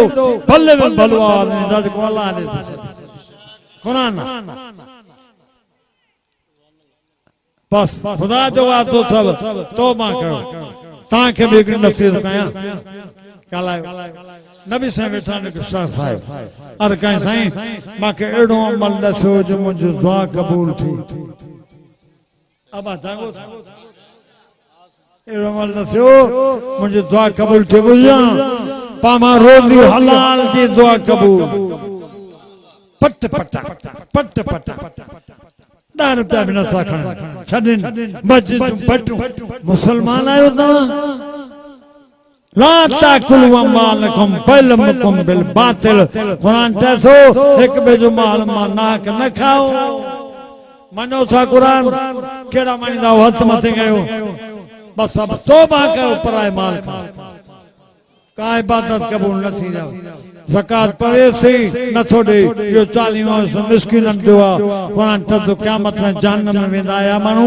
भले में भलो आदमी दज को अल्लाह दे सजा कुरान बस खुदा जो आ तो सब तौबा करो ताके भी नसीहत कया कलायो नबी साहब बैठा ने साहब और कहीं साईं माके एड़ो अमल दसो जो मुझे दुआ कबूल थी अब जागो एड़ो अमल दसो मुझे दुआ कबूल थी बुझा पामा रोजी हलाल जी दुआ कबूल पट पटा पट पटा दार रुपया बिना साखण छडिन मस्जिद पटू मुसलमान आयो ता ला ताकुल अमालकुम बिलमुकुम बिल बातिल कुरान तसो एक बे जो माल मा नाक न खाओ मनो था कुरान केड़ा मानीदा हथ मथे गयो बस सब तौबा कयो पराए माल का का इबादत कबूल न थी जाओ ज़कात पवे से न छोड़े यो 40 मिस्किनन दुआ कुरान तो क़यामत में जहन्नम में वेंदा मानू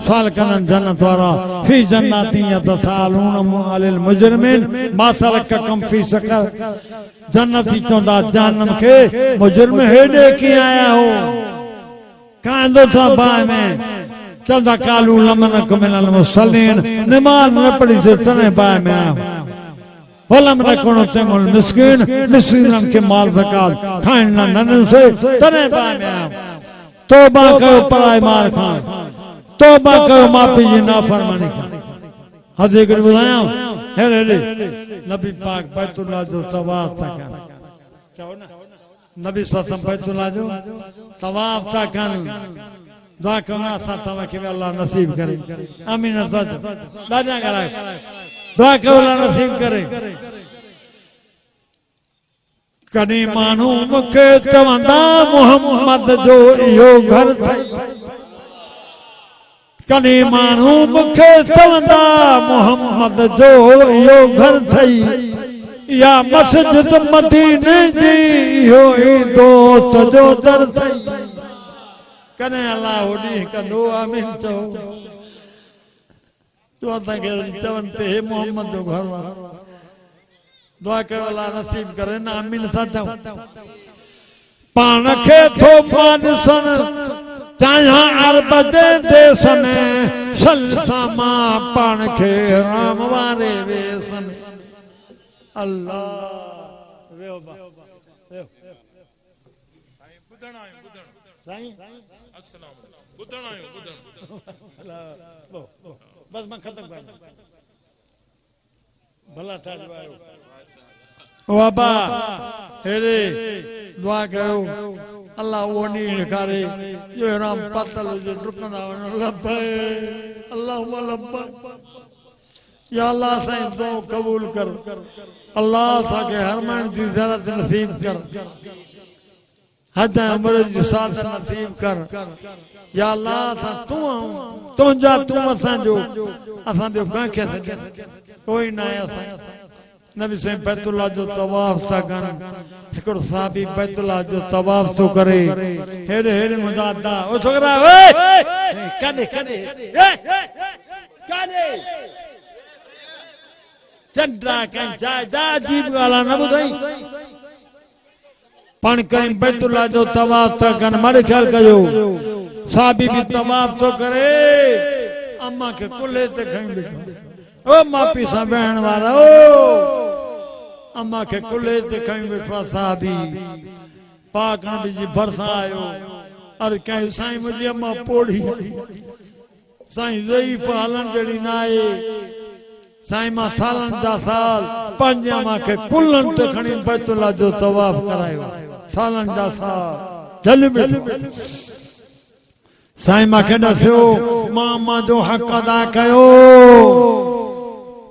साल कनन जन्नत वाला फी जन्नती यतसालून अलिल मुजरिमीन मा सलककुम फी सकर जन्नती चोंदा जहन्नम के मुजरिम हेडे की आया हो कांदो था बाय में चंदा कालू लमन कमिनल मुसल्लीन नमाज न पढ़ी से तने बाय में आया वलम रखनो तेमुल मिस्किन मिस्किनन के माल ज़कात खाइन ना नन से तने बाय में तौबा करो पराए मार खान तौबा करो मापी जी नाफरमानी खान हदे कर बुलाया हे रे नबी पाक बैतुल्लाह जो तवाफ था कर कहो ना नबी सल्लल्लाहु बैतुल्लाह जो तवाफ था कर दुआ करना सा तवा के अल्लाह नसीब करे आमीन सच दादा करा दुआ कयो अल्लाह नसीब करे कॾहिं माण्हू मूंखे चवंदा मोहम्मद जो इहो घर अथई कॾहिं माण्हू मूंखे चवंदा मोहम्मद जो इहो घर अथई या मस्जिद मदीने जी इहो ई दोस्त जो दर अथई कॾहिं अल्लाह होॾी कंदो आमीन चओ तो असांखे चवनि ते हे मोहम्मद जो घर आहे दुआ कयो अल्लाह नसीब करे न आमीन सां चऊं पाण खे थो मानसन चाहियां अरब जे देस में सल सां मां पाण खे राम वारे वेसन अल्लाह वेहो बा वेहो साईं अस्सलाम बुधण आयो बुधण बस मैं खत्म कर भला था आयो बाबा हेरे दुआ कयो अल्लाह वो नहीं करे जो राम पतल जो रुकंदा वन लब्बे अल्लाहुम्मा लब्बे या अल्लाह साईं दुआ कबूल कर अल्लाह साके हरमान जी ज़ियारत नसीब कर हज उम्र जी साथ नसीब कर या अल्लाह सा तू जा तू असा जो कंखे कोई ना है असा नबी से बैतुल्लाह जो तवाफ सा कन एकड़ो साहबी बैतुल्लाह जो तवाफ तो करे हेड़े हेड़े मुजादा ओ छोकरा ओए काने काने काने चंद्रा कं जा जा जीव वाला न बुधाई पण कहीं बैतुल्लाह जो तवाफ ता कन मारे ख्याल कयो साहबी भी तवाफ तो करे अम्मा के कुल्ले ते खई बैठो ओ मापी सा बहन वाला ओ अम्मा के कुल्ले ते खई बैठो साहबी पाक नबी जी भरसा आयो अरे कहीं साईं मुझी अम्मा पोड़ी साईं ज़ईफ हलन जड़ी ना आए साईं मां सालन जा साल पंज अम्मा के कुल्लन ते खणी बैतुल्लाह जो तवाफ करायो सालन जा साल जल में साईं मांखे दस्यो मां जो हक़ अदा कयो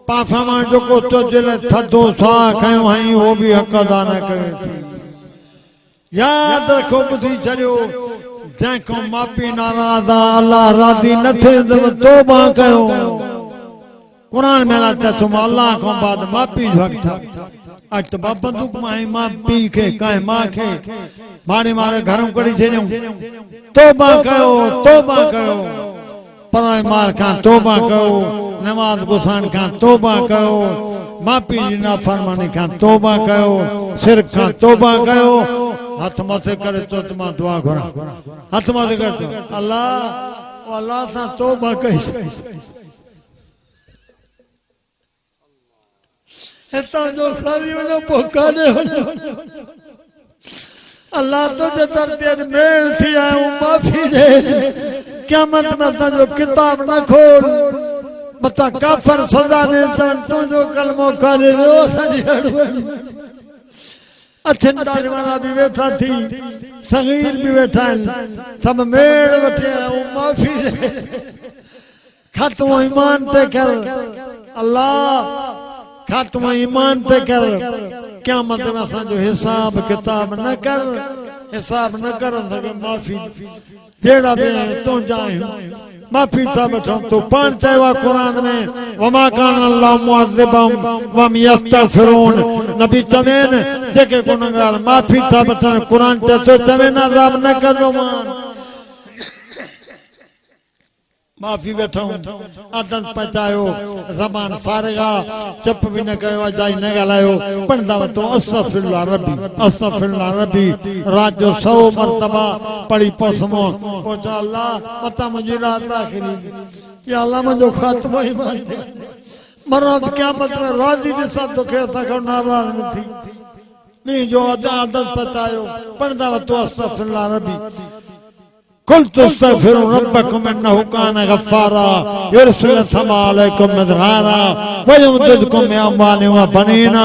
पासा मां जेको तुंहिंजे लाइ थधो साह खयो हई उहो बि हक़ अदा न कयो यादि रखो ॿुधी छॾियो जंहिंखां माउ पीउ नाराज़ आहे अल्लाह राज़ी न थींदव तौबा कयो क़ुर में अल्लाह चए थो अल्लाह खां बाद माउ पीउ जो हक़ अॼु त बंदूक मां मां पीउ खे कंहिं माउ खे मारे मारे घरों कढी छॾियऊं तौबा कयो पराए मार खां तौबा कयो नमाज़ गुसाइण खां तौबा कयो माउ पीउ जी नाफ़रमानी खां तौबा कयो शिरक खां तौबा कयो हथ मथे करे तो मां दुआ घुरा हथ मथे कर तो अल्लाह सां तौबा कई हितां जो खाली वञो पोइ काॾे वञो अल्लाह तुझे दर मेल थी आयूं माफ़ी ॾे क़यामत में असांजो किताब न खोल मता काफ़र सज़ा ॾे तुंहिंजो कलमो काॾे वियो असांजी अछनि ॾाढ़नि वारा भी वेठा थी सगीर भी वेठा आहिनि सभु मेल वठी आयूं माफ़ी ॾे ख़त्म ईमान ते कर अल्लाह खात्मा ईमान ते कर क़यामत में असांजो हिसाब किताब न कर सके माफ़ी जहिड़ा बि तुंहिंजा आहियूं माफ़ी था वठूं तो पाण चयो आहे क़ुर में वमा कान अल्लाह मुअज़्ज़िबहुम वहुम यस्तग़फ़िरून नबी चवेन जेके गुनहगार माफ़ी था वठनि क़ुर चए थो चवेन अज़ाब न कंदो मान माफ़ी वेठो आदत पचायो ज़बान फारिगा चुप भी न कयो जाई न ॻाल्हायो पढ़ंदा वतो अस्तग़फिरुल्लाह रब्बी रात जो 100 मरतबा पढ़ी पोसमो पोचा अल्लाह मता मुंहिंजी रात आखिरी या अल्लाह मुंहिंजो ख़ात्मो ईमान मरद क़यामत में राज़ी ॾिसां तोखे असांखां नाराज़ न थी नी जो आदत पचायो पढ़ंदा वतो अस्तग़फिरुल्लाह रब्बी कुल तस्तगफिरू रब्बकुम इन्नहु कान गफ्फारा युरसिलु समा अलैकुम मिदरारा व युमदिदकुम बिअम्वालिन व बनीना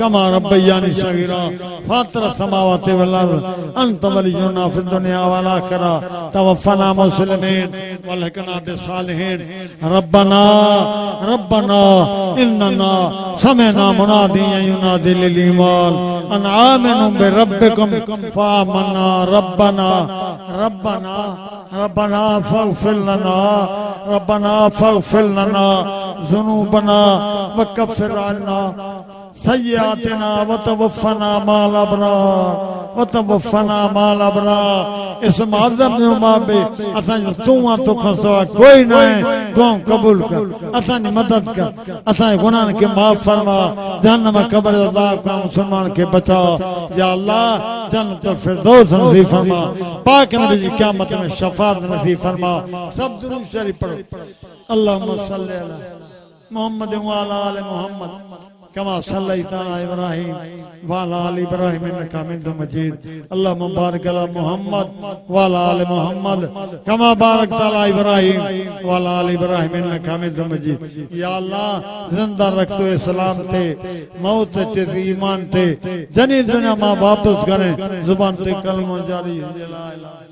कमा रब्बयानी सगीरा फातिर समावाति वल अर्द अंत वलियुना फिद दुनिया वल आखिरा तवफ़्फ़ना मुस्लिमीन वल्हिक़ना बिस्सालिहीन रब्बना रब्बना इन्नना समिअना मुनादिय्यन युनादी लिल ईमान अन आमिनू बिरब्बिकुम फ़आमन्ना रब्बना रब्बना रब्बना फ़ग़फ़िर लना रब्बना फ़ग़फ़िर लना ज़ुनूबना वकफ़िर अन्ना सय्यातिना वतवफ़्फ़ना माल अबरार वतवफ़्फ़ना माल अबरार। इस माज़म में असां तूं तो खसो कोई नहीं दुआ कबूल कर असां मदद कर असां गुनाह के माफ फरमा जहन्नम कब्र अज़ाब का मुसलमान के बचा या अल्लाह जन्नतुल फिरदौस नसीब फरमा पाक नबी की क़यामत में शफाअत नसीब फरमा। सब दुरूद शरीफ पढ़ो अल्लाहुम्मा सल्लि अला मुहम्मद व अला आलि मुहम्मद कमा सल्लैता अला इब्राहीम व अला आलि इब्राहीम इन्नका हमीदुम मजीद। अल्लाहुम्मा बारिक अला मुहम्मद व अला आलि मुहम्मद कमा बारकता अला इब्राहीम व अला आलि इब्राहीम इन्नका हमीदुम मजीद। या अल्लाह जिंदा रख तो इस्लाम थे मौत से ईमान थे जनी दुनिया मां वापस करें जुबान ते कलमा जारी है ला इलाहा